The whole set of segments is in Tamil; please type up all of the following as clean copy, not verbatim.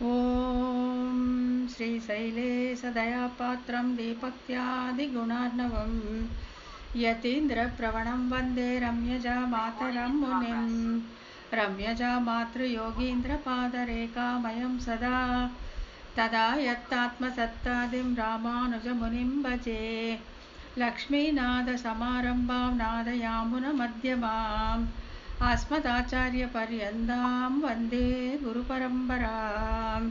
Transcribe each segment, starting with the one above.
ॐ श्रीशैलेशदयापात्रं दीपक्त्यादिगुणार्णवं यतीन्द्रप्रवणं वन्दे रम्यजामातरं मुनिं रम्यजामातृयोगीन्द्रपादरेखामयं सदा तदा यत्तात्मसत्तादिं रामानुजमुनिं भजे लक्ष्मीनाथसमारम्भां नादयामुनमध्यमाम् अस्मदाचार्यपर्यन्तां वन्दे गुरुपरम्परां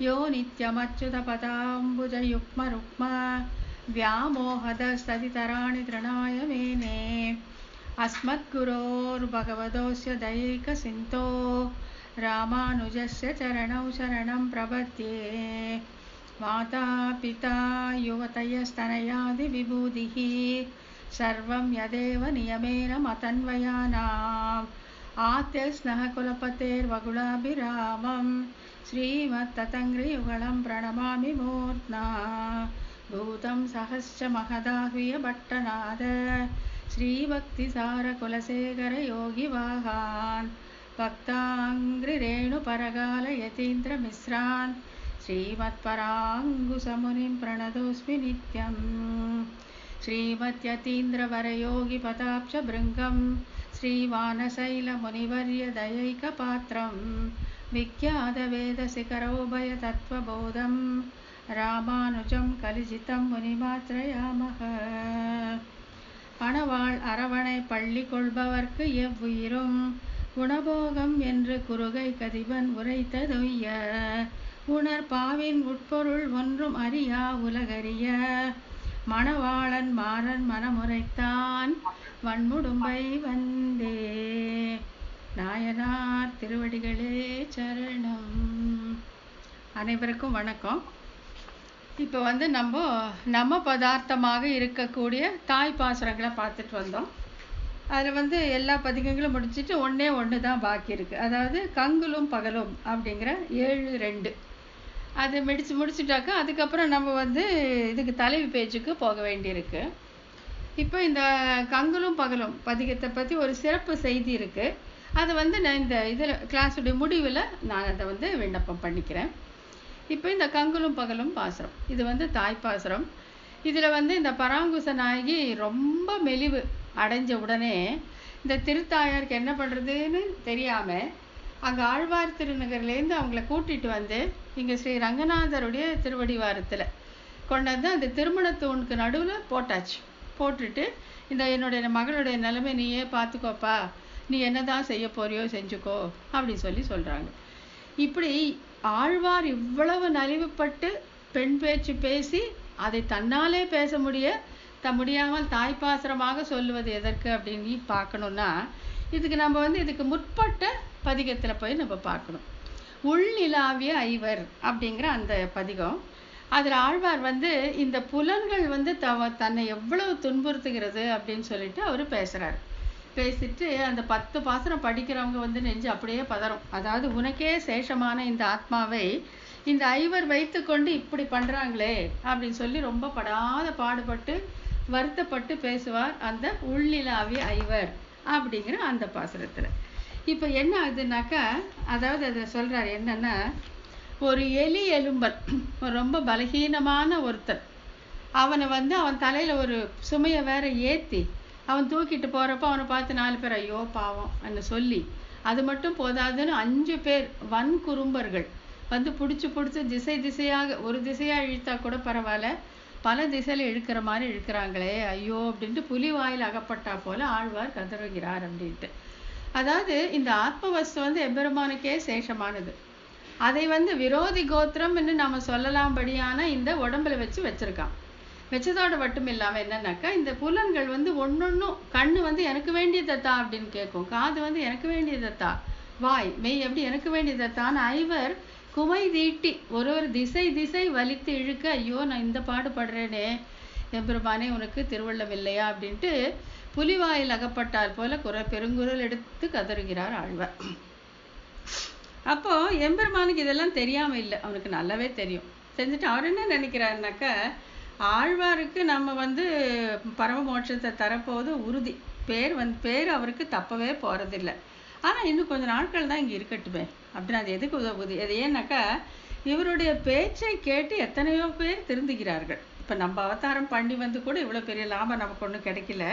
यो नित्यमच्युतपदाम्बुजयुग्मरुक्म व्यामोहदस्तदितराणि तृणाय मेने अस्मद्गुरोर्भगवतोऽस्य दैकसिन्धो रामानुजस्य चरणौ शरणं प्रपद्ये माता पिता युवतयस्तनयादिविभूतिः सर्वं यदेव नियमेन मतन्वयानाम् आद्यस्नः कुलपतेर्वकुलाभिरामं श्रीमत्ततङ्घ्रियुगलं प्रणमामि मूर्ध्ना भूतं सहश्च महदाह्वयभट्टनाद श्रीभक्तिसारकुलशेखरयोगिवाहान् भक्ताङ्घ्रिरेणुपरकालयतीन्द्रमिश्रान् श्रीमत्पराङ्कुशमुनिं प्रणतोऽस्मि नित्यम् श्रीमद्यतीन्द्रवरयोगिपदाब्जभृङ्गं श्रीवानशैलमुनिवर्यदयैकपात्रं विख्यातवेदशिखरोभयतत्त्वबोधं रामानुजं कलिजितं मुनिमात्रयामः பணவாள் அரவணை பள்ளி கொள்பவர்க்கு எவ்வுயிரும் குணபோகம் என்று குறுகை கதிபன் உரைத்ததொய்ய உணர்பாவின் உட்பொருள் ஒன்றும் அறியா உலகறிய மணவாளன் மாறன் மனமுறைத்தான் வன்முடும்பை வந்தே. நாயனார் திருவடிகளே சரணம். அனைவருக்கும் வணக்கம். இப்போ நம்ம பதார்த்தமாக இருக்கக்கூடிய தாய் பாசுரங்களை பார்த்துட்டு வந்தோம். அதில் எல்லா பதிகங்களும் முடிச்சுட்டு ஒன்று தான் பாக்கி இருக்குது. அதாவது கங்குலும் பகலும் அப்படிங்கிற 7-2 அது முடிச்சுட்டாக்கா அதுக்கப்புறம் நம்ம இதுக்கு தலைவி பேச்சுக்கு போக வேண்டியிருக்கு. இப்போ இந்த கங்குலும் பகலும் பதிகத்தை பற்றி ஒரு சிறப்பு செய்தி இருக்குது. அதை நான் இந்த இதில் கிளாஸுடைய முடிவில் நான் அதை விண்ணப்பம் பண்ணிக்கிறேன். இப்போ இந்த கங்குலும் பகலும் பாசுரம் இது தாய்ப்பாசுரம். இதில் இந்த பராங்குச நாயகி ரொம்ப மெலிவு அடைஞ்ச உடனே இந்த திருத்தாயாருக்கு என்ன பண்ணுறதுன்னு தெரியாமல் அங்கே ஆழ்வார் திருநகர்லேருந்து அவங்கள கூட்டிகிட்டு இங்கே ஸ்ரீ ரங்கநாதருடைய திருவடிவாரத்தில் கொண்டு அந்த திருமணத்தூணுக்கு நடுவில் போட்டுட்டு இந்த என்னுடைய மகளுடைய நிலைமை நீயே பார்த்துக்கோப்பா, நீ என்ன தான் செய்ய போறியோ செஞ்சுக்கோ அப்படின்னு சொல்கிறாங்க. இப்படி ஆழ்வார் இவ்வளவு நலிவுப்பட்டு பெண் பேச்சு பேசி அதை தன்னாலே பேச முடியாமல் தாய்ப்பாசுரமாக சொல்லுவது எதற்கு அப்படின்னு பார்க்கணுன்னா இதுக்கு நம்ம இதுக்கு முற்பட்ட பதிகத்தில் போய் நம்ம பார்க்கணும். உள்நிலாவிய ஐவர் அப்படிங்கிற அந்த பதிகம். அதில் ஆழ்வார் இந்த புலன்கள் தன்னை எவ்வளவு துன்புறுத்துகிறது அப்படின்னு சொல்லிட்டு அவர் பேசிட்டு அந்த 10 பாசுரம் படிக்கிறவங்க நெஞ்சு அப்படியே பதறும். அதாவது உனக்கே சேஷமான இந்த ஆத்மாவை இந்த ஐவர் வைத்து கொண்டு இப்படி பண்ணுறாங்களே அப்படின்னு சொல்லி ரொம்ப படாத பாடுபட்டு வருத்தப்பட்டு பேசுவார் அந்த உள்நிலாவிய ஐவர் அப்படிங்கிற அந்த பாசுரத்தில். இப்போ என்ன ஆகுதுனாக்கா, அதாவது அதை சொல்கிறார் என்னன்னா, ஒரு எலி எலும்பல் ரொம்ப பலகீனமான ஒருத்தர் அவனை அவன் தலையில் ஒரு சுமையை வேற ஏற்றி அவன் தூக்கிட்டு போகிறப்ப அவனை பார்த்து 4 பேர் ஐயோ பாவம் என்று சொல்லி அது மட்டும் போதாதுன்னு 5 பேர் வன்குறும்பர்கள் பிடிச்சி திசையாக ஒரு திசையாக இழுத்தா கூட பரவாயில்ல, பல திசையில் இழுக்கிற மாதிரி இழுக்கிறாங்களே ஐயோ அப்படின்ட்டு புலி வாயில் அகப்பட்டா போல ஆழ்வார் கதறுகிறார் அப்படின்ட்டு. அதாவது இந்த ஆத்மவஸ்து எம்பெருமானுக்கே சேஷமானது. அதை விரோதி கோத்திரம் என்று நம்ம சொல்லலாம்படியான இந்த உடம்புல வச்சிருக்கான். வச்சதோட மட்டும் இல்லாமல் என்னன்னாக்கா, இந்த புலன்கள் ஒன்னொன்னும் கண்ணு எனக்கு வேண்டியதத்தா அப்படின்னு கேட்கும், காது எனக்கு வேண்டியதத்தா, வாய் மெய் எப்படி எனக்கு வேண்டியதத்தான் ஐவர் குமை தீட்டி ஒரு திசை வலித்து இழுக்க ஐயோ நான் இந்த பாடுபடுறேனே எம்பெருமானே உனக்கு திருவள்ளம் இல்லையா அப்படின்ட்டு புலிவாயில் அகப்பட்டால் போல பெருங்குரல் எடுத்து கதறுகிறார் ஆழ்வார். அப்போ எம்பெருமானுக்கு இதெல்லாம் தெரியாம இல்லை, அவனுக்கு நல்லாவே தெரியும். தெரிஞ்சுட்டு அவர் என்ன நினைக்கிறாருனாக்கா, ஆழ்வாருக்கு நம்ம பரம மோட்சத்தை தரப்போது உறுதி, பேர் அவருக்கு தப்பவே போறதில்லை. ஆனால் இன்னும் கொஞ்சம் நாட்கள் தான் இங்கே இருக்கட்டுமே அப்படின்னு. அது எதுக்கு உதவுது? அது ஏன்னாக்கா இவருடைய பேச்சை கேட்டு எத்தனையோ பேர் திருந்துகிறார்கள். இப்போ நம்ம அவதாரம் பண்ணி வந்து கூட இவ்வளோ பெரிய லாபம் நமக்கு ஒன்றும் கிடைக்கல.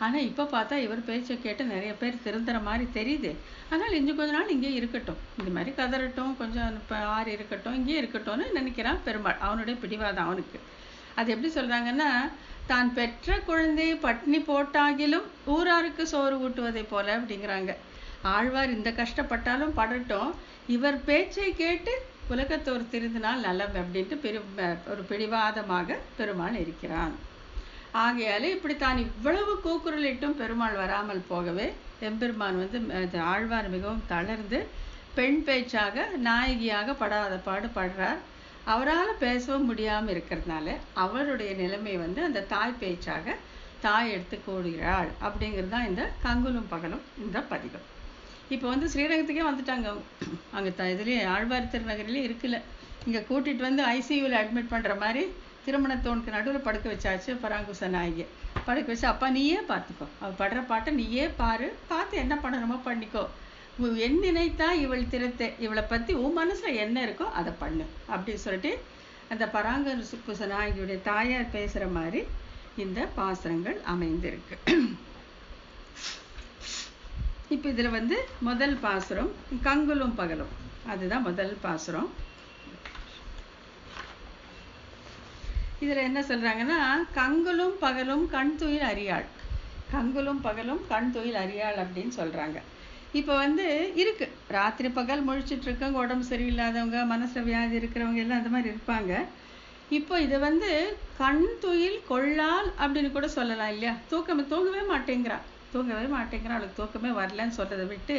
ஆனால் இப்போ பார்த்தா இவர் பேச்சை கேட்டு நிறைய பேர் திருந்துற மாதிரி தெரியுது. அதனால் இன்னும் கொஞ்ச நாள் இங்கே இருக்கட்டும், இந்த மாதிரி கதறட்டும், கொஞ்சம் இப்போ ஆறு இருக்கட்டும், இங்கே இருக்கட்டும்னு நினைக்கிறான் பெருமாள். அவனுடைய பிடிவாதம் அவனுக்கு. அது எப்படி சொல்கிறாங்கன்னா, தான் பெற்ற குழந்தையை பட்னி போட்டாகிலும் ஊராருக்கு சோறு ஊட்டுவதை போல அப்படிங்கிறாங்க. ஆழ்வார் இந்த கஷ்டப்பட்டாலும் படட்டும், இவர் பேச்சை கேட்டு உலகத்தோர் திருந்தினால் நல்லம் அப்படின்ட்டு ஒரு பிடிவாதமாக பெருமாள் இருக்கிறான். ஆகையாலே இப்படி தான் இவ்வளவு கூக்குரலிட்டும் பெருமாள் வராமல் போகவே எம்பெருமான் வந்து ஆழ்வார் மிகவும் தளர்ந்து பெண் பேச்சாக நாயகியாக படாத பாடு படுறார். அவரால் பேசவும் முடியாமல் இருக்கிறதுனால அவருடைய நிலைமை வந்து அந்த தாய் பேச்சாக தாய் எடுத்து கூடுகிறாள் அப்படிங்கிறது தான் இந்த கங்குலும் பகலும் இந்த பதிகம். இப்போ வந்து ஸ்ரீரங்கத்துக்கே வந்துட்டாங்க. அங்கே இதுலேயே ஆழ்வார் திருநகரிலே இருக்குல்ல, இங்கே கூட்டிகிட்டு வந்து ஐசியூவில் அட்மிட் பண்ணுற மாதிரி திருமணத்தோனுக்கு நடுவில் படுக்க வச்சாச்சு. பராங்குச நாயகி படுக்க வச்சு, அப்பா நீயே பார்த்துக்கோ, அவள் படுற பாட்டை நீயே பார்த்து என்ன பண்ணணுமோ பண்ணிக்கோ, என் நினைத்தா இவள் திறத்தை, இவளை பற்றி உன் மனசில் என்ன இருக்கோ அதை பண்ணு அப்படின்னு சொல்லிட்டு அந்த பராங்குச நாயகியுடைய தாயார் பேசுகிற மாதிரி இந்த பாசுரங்கள் அமைந்திருக்கு. இப்போ இதில் வந்து முதல் பாசுரம் கங்குலும் பகலும், அதுதான் முதல் பாசுரம். இதில் என்ன சொல்கிறாங்கன்னா, கங்குலும் பகலும் கண் துயில் அறியாள், கங்குலும் பகலும் கண் துயில் அறியாள் அப்படின்னு சொல்கிறாங்க. இப்போ வந்து இருக்கு, ராத்திரி பகல் முழிச்சிட்டு இருக்கவங்க, உடம்பு சரியில்லாதவங்க, மனசு வியாதி இருக்கிறவங்க எல்லாம் அந்த மாதிரி இருப்பாங்க. இப்போ இதை வந்து கண் துயில் கொள்ளாள் அப்படின்னு கூட சொல்லலாம் இல்லையா? தூங்கவே மாட்டேங்கிறாள், அவளுக்கு தூக்கமே வரலன்னு சொல்றதை விட்டு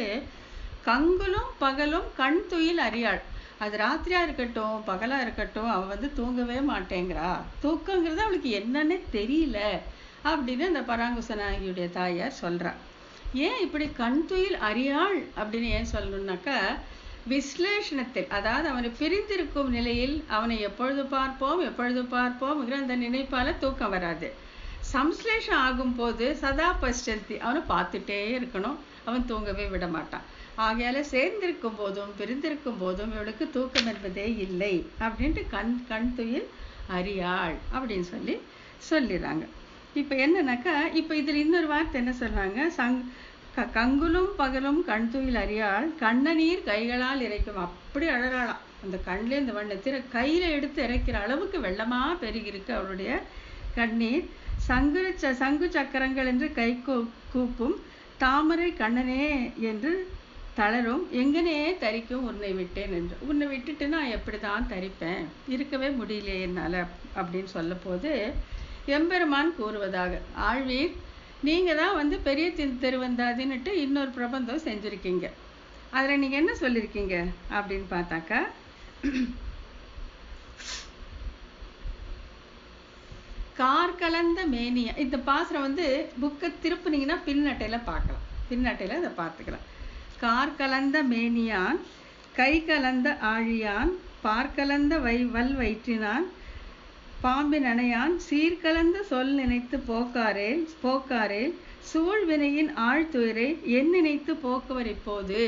கங்குலும் பகலும் கண் துயில் அறியாள், அது ராத்திரியா இருக்கட்டும் பகலா இருக்கட்டும் அவள் வந்து தூங்கவே மாட்டேங்கிறா, தூக்கங்கிறது அவளுக்கு என்னன்னே தெரியல அப்படின்னு அந்த பராங்குச நாயகியுடைய தாயார் சொல்றா. ஏன் இப்படி கண் துயில் அறியாள் அப்படின்னு ஏன் சொல்லணும்னாக்கா, விஸ்லேஷணத்தில், அதாவது அவனை பிரிந்திருக்கும் நிலையில் அவனை எப்பொழுது பார்ப்போம்ங்கிற அந்த நினைப்பால தூக்கம் வராது. சம்ஸ்லேஷம் ஆகும் போது சதா பஷ்டந்தி, அவனை பார்த்துட்டே இருக்கணும், அவன் தூங்கவே விட மாட்டான். ஆகையால சேர்ந்திருக்கும் போதும் பிரிந்திருக்கும் போதும் இவளுக்கு தூக்கம் என்பதே இல்லை அப்படின்ட்டு கண் துயில் அறியாள் அப்படின்னு சொல்லிடுறாங்க. இப்போ என்னன்னாக்கா, இப்போ இதில் இன்னொரு வார்த்தை என்ன சொல்றாங்க, கங்குலும் பகலும் கண் துயில் அறியாள் கண்ணநீர் கைகளால் இறைக்கும், அப்படி அழறாளாம். அந்த கண்ணிலே இந்த வண்ணத்திர கையில எடுத்து இறைக்கிற அளவுக்கு வெள்ளமா பெருகிருக்கு அவளுடைய கண்ணீர். சங்கு சக்கரங்கள் என்று கை கூப்பும் தாமரை கண்ணனே என்று தளரும், எங்கனே தரிக்கும் உன்னை விட்டேன் என்று. உன்னை விட்டுட்டு நான் எப்படிதான் தரிப்பேன், இருக்கவே முடியலையே என்னால் அப்படின்னு சொல்ல போது எம்பெருமான் கூறுவதாக, ஆழ்வீர் நீங்க தான் வந்து பெரிய திருவந்தாதின்னுட்டு இன்னொரு பிரபந்தம் செஞ்சிருக்கீங்க. அதில் நீங்க என்ன சொல்லியிருக்கீங்க அப்படின்னு பார்த்தாக்கா, கார் கலந்த மேனியா, இந்த பாசுரம் வந்து புக்கை திருப்புனீங்கன்னா பின்னட்டையில பார்க்கலாம், பின்னட்டையில அதை பார்த்துக்கலாம். கார் கலந்த மேனியான் கை கலந்த ஆழியான் பார்க்கலந்த வல் வயிற்றினான் பாம்பின் அணையான் சீர்கலந்த சொல் நினைத்து போக்காரேல் சூழ்வினையின் ஆழ்துயரை என் நினைத்து போக்குவர் இப்போது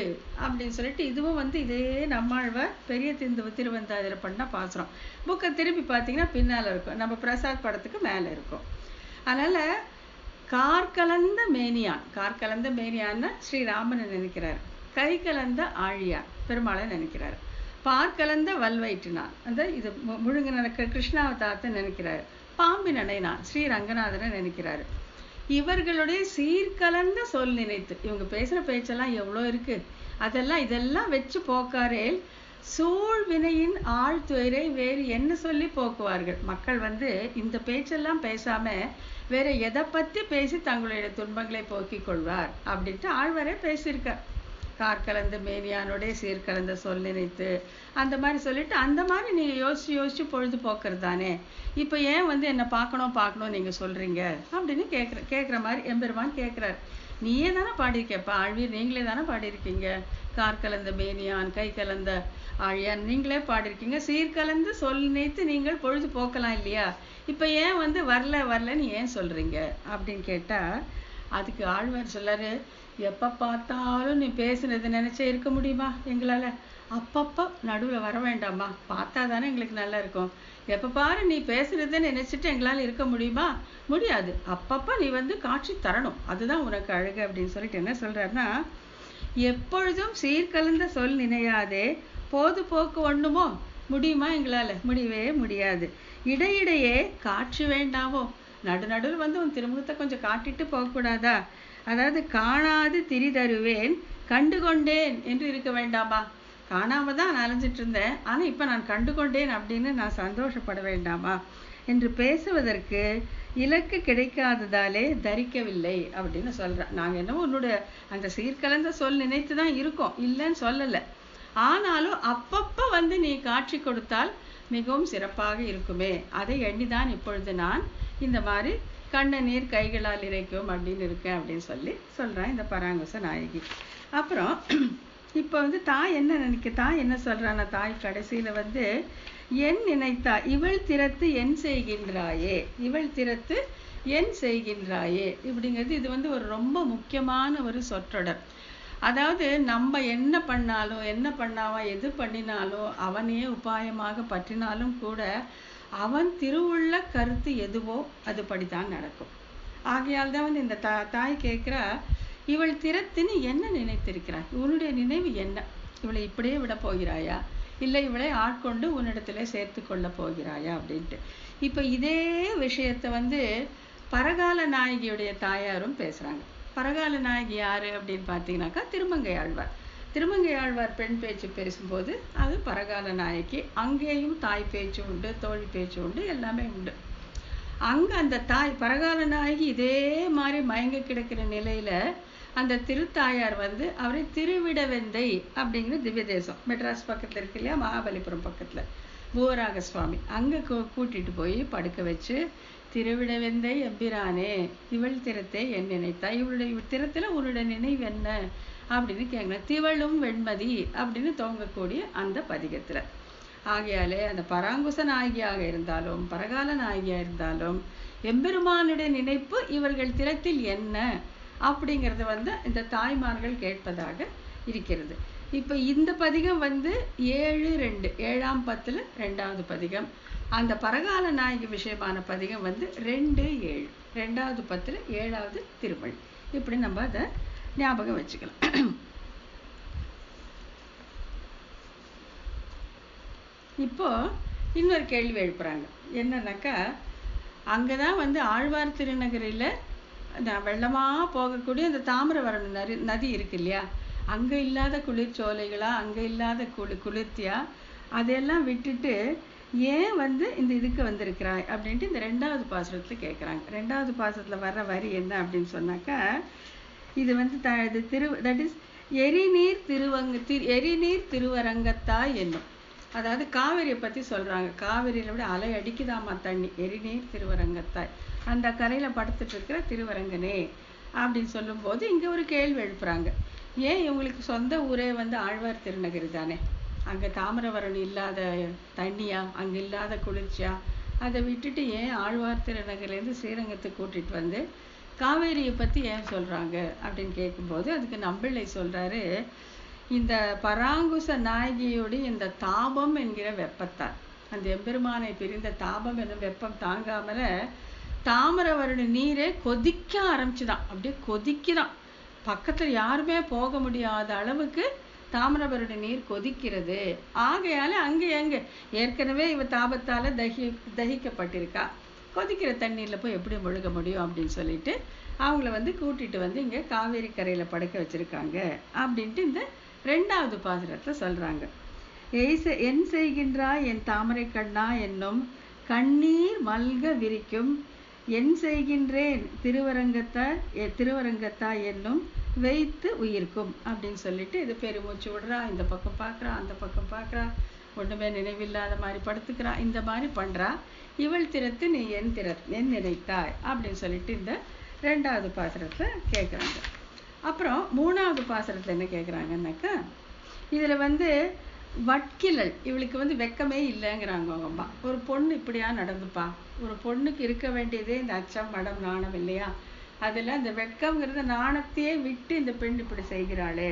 அப்படின்னு சொல்லிட்டு, இதுவும் வந்து இதே நம்மாழ்வார் பெரிய திருவந்தாதியில் பண்ண பாசுரம். புக்கை திருப்பி பார்த்தீங்கன்னா பின்னால் இருக்கும், நம்ம பிரசாத் படத்துக்கு மேலே இருக்கும். அதனால கார்கலந்த மேனியான்னா ஸ்ரீராமனை நினைக்கிறார், கை கலந்த ஆழியான் பெருமாளை நினைக்கிறார், பார்க்கலந்த வல்வயிற்றினான் அந்த இது முழுங்க நடக்கிற கிருஷ்ணாவதாரத்தை நினைக்கிறாரு, பாம்பின் அணைனான் ஸ்ரீ ரங்கநாதனை நினைக்கிறாரு. இவர்களுடைய சீர்கலந்த சொல் நினைத்து, இவங்க பேசுற பேச்செல்லாம் எவ்வளோ இருக்கு, இதெல்லாம் வச்சு போக்காரேல் சூழ்வினையின் ஆழ்துயரை வேறு என்ன சொல்லி போக்குவார்கள். மக்கள் வந்து இந்த பேச்செல்லாம் பேசாம வேற எதை பத்தி பேசி தங்களுடைய துன்பங்களை போக்கிக் கொள்வார் அப்படின்ட்டு ஆழ்வாரே பேசியிருக்கார். கார்கலந்த மேனியானுடைய சீர்கலந்த சொல் நினைத்து அந்த மாதிரி சொல்லிட்டு, அந்த மாதிரி நீங்க யோசிச்சு பொழுது போக்குறது தானே, இப்போ ஏன் வந்து என்ன பார்க்கணும் நீங்க சொல்றீங்க அப்படின்னு கேட்குற மாதிரி எம்பெருமான் கேட்குறாரு. நீயே தானே பாடியிருக்கப்பா ஆழ்வீர், நீங்களே தானே பாடியிருக்கீங்க, கார்கலந்த மேனியான் கை கலந்த ஆழியான் நீங்களே பாடியிருக்கீங்க, சீர்கலந்து சொல் நினைத்து நீங்கள் பொழுது போக்கலாம் இல்லையா, இப்போ ஏன் வந்து வரலன்னு ஏன் சொல்றீங்க அப்படின்னு கேட்டா, அதுக்கு ஆழ்வார் சொல்லாரு, எப்போ பார்த்தாலும் நீ பேசுனது நினச்சே இருக்க முடியுமா எங்களால்? அப்பப்போ நடுவில் வர வேண்டாமா? பார்த்தா தானே எங்களுக்கு நல்லா இருக்கும். எப்போ பாரு நீ பேசுனதை நினச்சிட்டு எங்களால் இருக்க முடியுமா? முடியாது. அப்பப்போ நீ காட்சி தரணும், அதுதான் உனக்கு அழகு அப்படின்னு சொல்லிட்டு என்ன சொல்கிறாருன்னா, எப்பொழுதும் சீர்கலந்த சொல் நினையாதே, போக்கு ஒண்ணுமோ முடியுமா எங்களால்? முடியவே முடியாது. இடையிடையே காட்சி வேண்டாமோ, நடுவில் உன் திருமுகத்தை கொஞ்சம் காட்டிட்டு போகக்கூடாதா? அதாவது காணாது திரிதருவேன் கண்டுகொண்டேன் என்று இருக்க வேண்டாமா? காணாம தான் அலைஞ்சிட்டு இருந்தேன், ஆனால் இப்போ நான் கண்டுகொண்டேன் அப்படின்னு நான் சந்தோஷப்பட வேண்டாமா என்று பேசுவதற்கு இலக்கு கிடைக்காததாலே தரிக்கவில்லை அப்படின்னு சொல்கிறேன். நாங்கள் என்னவோ உன்னுடைய அந்த சீர்கலந்த சொல் நினைத்து தான் இருக்கோம், இல்லைன்னு சொல்லலை. ஆனாலும் அப்பப்போ நீ காட்சி கொடுத்தால் மிகவும் சிறப்பாக இருக்குமே, அதை எண்ணிதான் இப்பொழுது நான் இந்த மாதிரி கண்ண நீர் கைகளால் இறைக்கும் அப்படின்னு இருக்கேன் அப்படின்னு சொல்கிறேன் இந்த பராங்குச நாயகி. அப்புறம் இப்போ தாய் என்ன தாய் என்ன சொல்கிறான்னா, தாய் கடைசியில் என் நினைத்தா இவள் திறத்து என் செய்கின்றாயே, இவள் திறத்து என் செய்கின்றாயே இப்படிங்கிறது இது ஒரு ரொம்ப முக்கியமான ஒரு சொற்றொடர். அதாவது நம்ம என்ன பண்ணாலும் என்ன பண்ணாவா எது பண்ணினாலும் அவனையே உபாயமாக பற்றினாலும் கூட அவன் திருவுள்ள கருத்து எதுவோ அதுபடிதான் நடக்கும். ஆகையால் தான் இந்த தாய் கேட்குறா, இவள் திறத்துன்னு என்ன நினைத்திருக்கிறாய்? உன்னுடைய நினைவு என்ன? இவளை இப்படியே விட போகிறாயா, இல்லை இவளை ஆட்கொண்டு உன்னிடத்துல சேர்த்து கொள்ள போகிறாயா அப்படின்ட்டு. இப்போ இதே விஷயத்தை பரகால நாயகியுடைய தாயாரும் பேசுகிறாங்க. பரகால நாயகி யாரு அப்படின்னு பார்த்தீங்கன்னாக்கா திருமங்கை ஆழ்வார். திருமங்கை ஆழ்வார் பெண் பேச்சு பேசும்போது அது பரகால நாயகி. அங்கேயும் தாய் பேச்சு உண்டு, தோழி பேச்சு உண்டு, எல்லாமே உண்டு. அங்கே அந்த தாய் பரகால நாயகி இதே மாதிரி மயங்க கிடக்கிற நிலையில அந்த திருத்தாயார் அவரை திருவிடவெந்தை அப்படிங்கிற திவ்ய தேசம் மெட்ராஸ் பக்கத்தில் இருக்கு இல்லையா, மகாபலிபுரம் பக்கத்தில் பூவராக சுவாமி, அங்கே கூட்டிட்டு போய் படுக்க வச்சு, திருவிடவெந்தை எம்பிரானே இவள் திறத்தை என் நினைத்தா, இவளுடைய திறத்துல உன்னுடைய நினைவு என்ன அப்படின்னு கேட்கணும். திவளும் வெண்மதி அப்படின்னு துவங்கக்கூடிய அந்த பதிகத்துல. ஆகையாலே அந்த பராங்குச நாயகியாக இருந்தாலும் பரகால நாயகியாக இருந்தாலும் எம்பெருமானுடைய நினைப்பு இவர்கள் திறத்தில் என்ன அப்படிங்கிறத இந்த தாய்மார்கள் கேட்பதாக இருக்கிறது. இப்போ இந்த பதிகம் 7:2 7ஆம் பத்தில் 2வது பதிகம். அந்த பரகால நாயகி விஷயமான பதிகம் 2:7 2வது பத்தில் 7வது திருமொழி. இப்படி நம்ம அதை ஞாபகம் வச்சுக்கலாம். இப்போ இன்னொரு கேள்வி எழுப்புறாங்க. என்னன்னாக்கா, அங்கதான் ஆழ்வார் திருநகரில் வெள்ளமாக போகக்கூடிய அந்த தாமிரபரணி நதி இருக்கு இல்லையா, அங்கே இல்லாத குளிர்ச்சோலைகளா, அங்கே இல்லாத குளிர்த்தியா, அதெல்லாம் விட்டுட்டு ஏன் இந்த இதுக்கு வந்திருக்கிறாய் அப்படின்ட்டு இந்த 2வது பாசுரத்தில் கேட்குறாங்க. 2வது பாசுரத்தில் வர்ற வரி என்ன அப்படின்னு சொன்னாக்கா, இது தட் இஸ் எரிநீர் திருவரங்கத்தாய் என்னும். அதாவது காவிரியை பற்றி சொல்கிறாங்க. காவிரியில் விட அலை அடிக்குதாமா தண்ணி, எரிநீர் திருவரங்கத்தாய், அந்த கரையில் படுத்துட்டு இருக்கிற திருவரங்கனே அப்படின்னு சொல்லும்போது இங்கே ஒரு கேள்வி எழுப்புறாங்க. ஏன் இவங்களுக்கு சொந்த ஊரே ஆழ்வார் திருநகரி தானே, அங்கே தாமிரபரணி இல்லாத தண்ணியா, அங்கே இல்லாத குளிர்ச்சியா, அதை விட்டுட்டு ஏன் ஆழ்வார் திருநகர்லேருந்து ஸ்ரீரங்கத்துக்கு கூட்டிகிட்டு காவேரியை பற்றி ஏன் சொல்கிறாங்க அப்படின்னு கேட்கும்போது அதுக்கு நம்பிள்ளை சொல்கிறாரு, இந்த பராங்குச நாயகியோடு இந்த தாபம் என்கிற வெப்பத்தால், அந்த எம்பெருமானை பிரிந்த தாபம் என்னும் வெப்பம் தாங்காமல தாமிரபரணி நீரே கொதிக்க ஆரம்பிச்சுதான், அப்படியே கொதிக்குதான், பக்கத்தில் யாருமே போக முடியாத அளவுக்கு தாமிரபரணி நீர் கொதிக்கிறது. ஆகையால அங்கே எங்கே ஏற்கனவே இவ தாபத்தால் தகிக்கப்பட்டிருக்கா, கொதிக்கிற தண்ணீரில் போய் எப்படி முழுக முடியும் அப்படின்னு சொல்லிட்டு அவங்கள கூட்டிட்டு இங்கே காவேரி கரையில் படுக்க வச்சுருக்காங்க அப்படின்ட்டு இந்த 2வது பாசுரத்தில் சொல்கிறாங்க. என் செய்கின்றாய் என் தாமரை கண்ணா என்னும் கண்ணீர் மல்க விரிக்கும், என் செய்கின்றேன் திருவரங்கத்தாய் என்னும் வைத்து உயிர்க்கும் அப்படின்னு சொல்லிட்டு இது பெருமூச்சு விடுறா, இந்த பக்கம் பார்க்குறா, அந்த பக்கம் பார்க்குறா, ஒன்றுமே நினைவில்லாத மாதிரி படுத்துக்கிறா, இந்த மாதிரி பண்ணுறா. இவள் திறத்து நீ என் நினைத்தாய் அப்படின்னு சொல்லிட்டு இந்த 2வது பாசுரத்தில் கேட்குறாங்க. அப்புறம் 3வது பாசுரத்தில் என்ன கேட்குறாங்கன்னாக்கா, இதில் வட்கிழல், இவளுக்கு வெக்கமே இல்லைங்கிறாங்க அவங்க அம்மா. ஒரு பொண்ணு இப்படியா நடந்துப்பா, ஒரு பொண்ணுக்கு இருக்க வேண்டியதே இந்த அச்சம் மடம் நாணம் இல்லையா, அதில் அந்த வெட்கம்ங்கிறத நாணத்தையே விட்டு இந்த பெண் இப்படி செய்கிறாளே,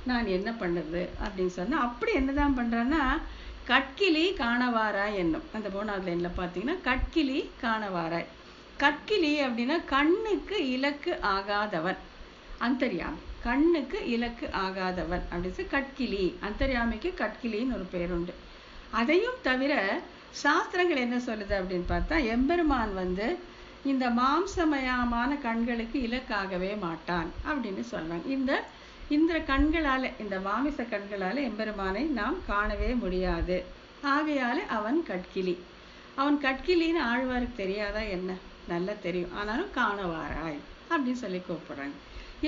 நான் என்ன பண்ணுறது அப்படின்னு சொன்னால், அப்படி என்னதான் பண்ணுறான்னா, கட்கிலி காணவாராய் என்னும். அந்த 3வது லைனில் பார்த்தீங்கன்னா கட்கிலி காணவாராய். கட்கிலி அப்படின்னா கண்ணுக்கு இலக்கு ஆகாதவன், அந்தர்யாமி. கண்ணுக்கு இலக்கு ஆகாதவன் அப்படின்னு கட்கிலி. அந்தர்யாமிக்கு கட்கிலின்னு ஒரு பேர் உண்டு. அதையும் தவிர சாஸ்திரங்கள் என்ன சொல்லுது அப்படின்னு பார்த்தா, எம்பெருமான் வந்து இந்த மாம்சமயமான கண்களுக்கு இலக்காகவே மாட்டான் அப்படின்னு சொல்றாங்க. இந்த கண்களால, இந்த மாமிச கண்களால எம்பெருமானை நாம் காணவே முடியாது. ஆகையால அவன் கட்கிலி. அவன் கட்கிலின்னு ஆழ்வாருக்கு தெரியாதா என்ன? நல்லா தெரியும். ஆனாலும் காணவாராய் அப்படின்னு சொல்லி கூப்பிடுறாங்க.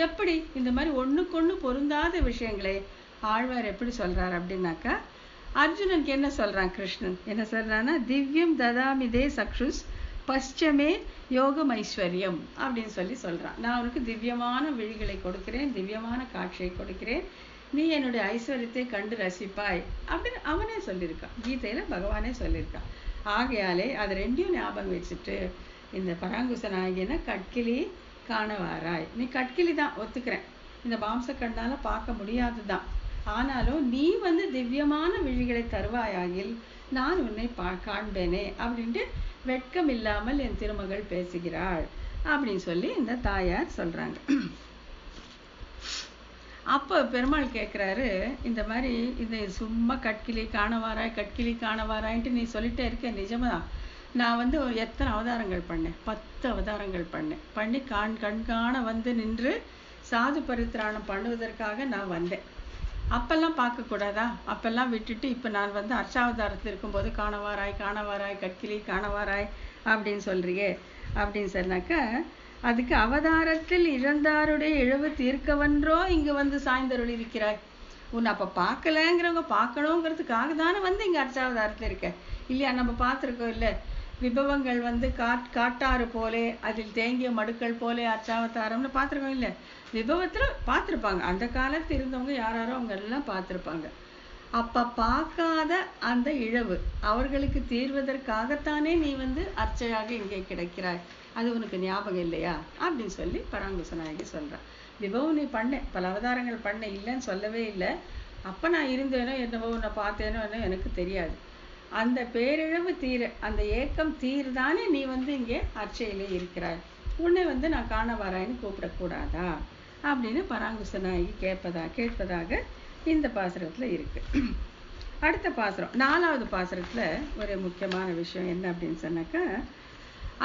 எப்படி இந்த மாதிரி ஒண்ணுக்கொண்ணு பொருந்தாத விஷயங்களை ஆழ்வார் எப்படி சொல்றாரு அப்படின்னாக்கா, அர்ஜுனனுக்கு என்ன சொல்றான்? கிருஷ்ணன் என்ன சொல்றான்னா, திவ்யம் ததாமிதே சக்ஷுஸ் பஷ்சமே யோகம் ஐஸ்வர்யம் அப்படின்னு சொல்லி சொல்றான். நான் உனக்கு திவ்யமான விழிகளை கொடுக்கிறேன், திவ்யமான காட்சியை கொடுக்கிறேன், நீ என்னுடைய ஐஸ்வர்யத்தை கண்டு ரசிப்பாய் அப்படின்னு அவனே சொல்லியிருக்கான். கீதையில பகவானே சொல்லியிருக்கான். ஆகையாலே அது ரெண்டையும் ஞாபகம் வச்சுட்டு இந்த பராங்குச நாயகின கட்கிலி காணவாராய். நீ கட்கிலி தான், ஒத்துக்கிறேன், இந்த மாம்ச கண்ணால பார்க்க முடியாதுதான். ஆனாலும் நீ வந்து திவ்யமான விழிகளை தருவாயாகில் நான் உன்னை காண்பேனே அப்படின்ட்டு வெட்கம் இல்லாமல் என் திருமகள் பேசுகிறாள் அப்படின்னு சொல்லி இந்த தாயார் சொல்றாங்க. அப்போ பெருமாள் கேட்குறாரு, இந்த மாதிரி இந்த சும்மா கட்கிலி காணவாராய் கட்கிலி காணவாராய்ன்ட்டு நீ சொல்லிட்டே இருக்க, நிஜமா நான் வந்து எத்தனை அவதாரங்கள் பண்ணேன்? 10 அவதாரங்கள் பண்ணி கண்காண வந்து நின்று சாது பரித்ராணம் பண்ணுவதற்காக நான் வந்தேன். அப்பெல்லாம் பார்க்கக்கூடாதா? அப்பெல்லாம் விட்டுட்டு இப்போ நான் வந்து அர்ச்சாவதாரத்தில் இருக்கும்போது காணவாராய் கட்கிலி காணவாராய் அப்படின்னு சொல்றியே அப்படின்னு சொன்னாக்கா, அதுக்கு அவதாரத்தில் இழந்தாருடைய இழவு தீர்க்கவன்றோ இங்கே வந்து சாய்ந்தருள் இருக்கிறாய். உன்னை அப்போ பார்க்கலங்கிறவங்க பார்க்கணுங்கிறதுக்காக தானே வந்து இங்கே அர்ச்சாவதாரத்தில் இருக்க இல்லையா? நம்ம பார்த்துருக்கோம் இல்லை, விபவங்கள் வந்து காட்டாறு போலே அதில் தேங்கிய மடுக்கள் போலே அர்ச்சாவதாரம்னு பார்த்துருக்கோம் இல்லை? விபவத்தில் பார்த்துருப்பாங்க, அந்த காலத்து இருந்தவங்க யாராரோ அவங்க எல்லாம் பார்த்துருப்பாங்க. அப்போ பார்க்காத அந்த இழவு அவர்களுக்கு தீர்வதற்காகத்தானே நீ வந்து அர்ச்சையாக இங்கே கிடைக்கிறாய், அது உனக்கு ஞாபகம் இல்லையா அப்படின்னு சொல்லி பராங்குச நாயகி சொல்கிறான். விபவம் நீ பண்ணேன், பல அவதாரங்கள் பண்ண, இல்லைன்னு சொல்லவே இல்லை. அப்போ நான் இருந்தேனோ என்னவோ உன்னை பார்த்தேனோ என்னோ எனக்கு தெரியாது. அந்த பேரிழவு தீர, அந்த ஏக்கம் தீர்தானே நீ வந்து இங்கே அர்ச்சையிலே இருக்கிறாய், உன்னை வந்து நான் காண வராயின்னு கூப்பிடக்கூடாதா அப்படின்னு பராங்குச நாயகி கேட்பதாக இந்த பாசுரத்தில் இருக்கு. அடுத்த பாசுரம் 4வது பாசுரத்தில் ஒரு முக்கியமான விஷயம் என்ன அப்படின்னு சொன்னாக்கா,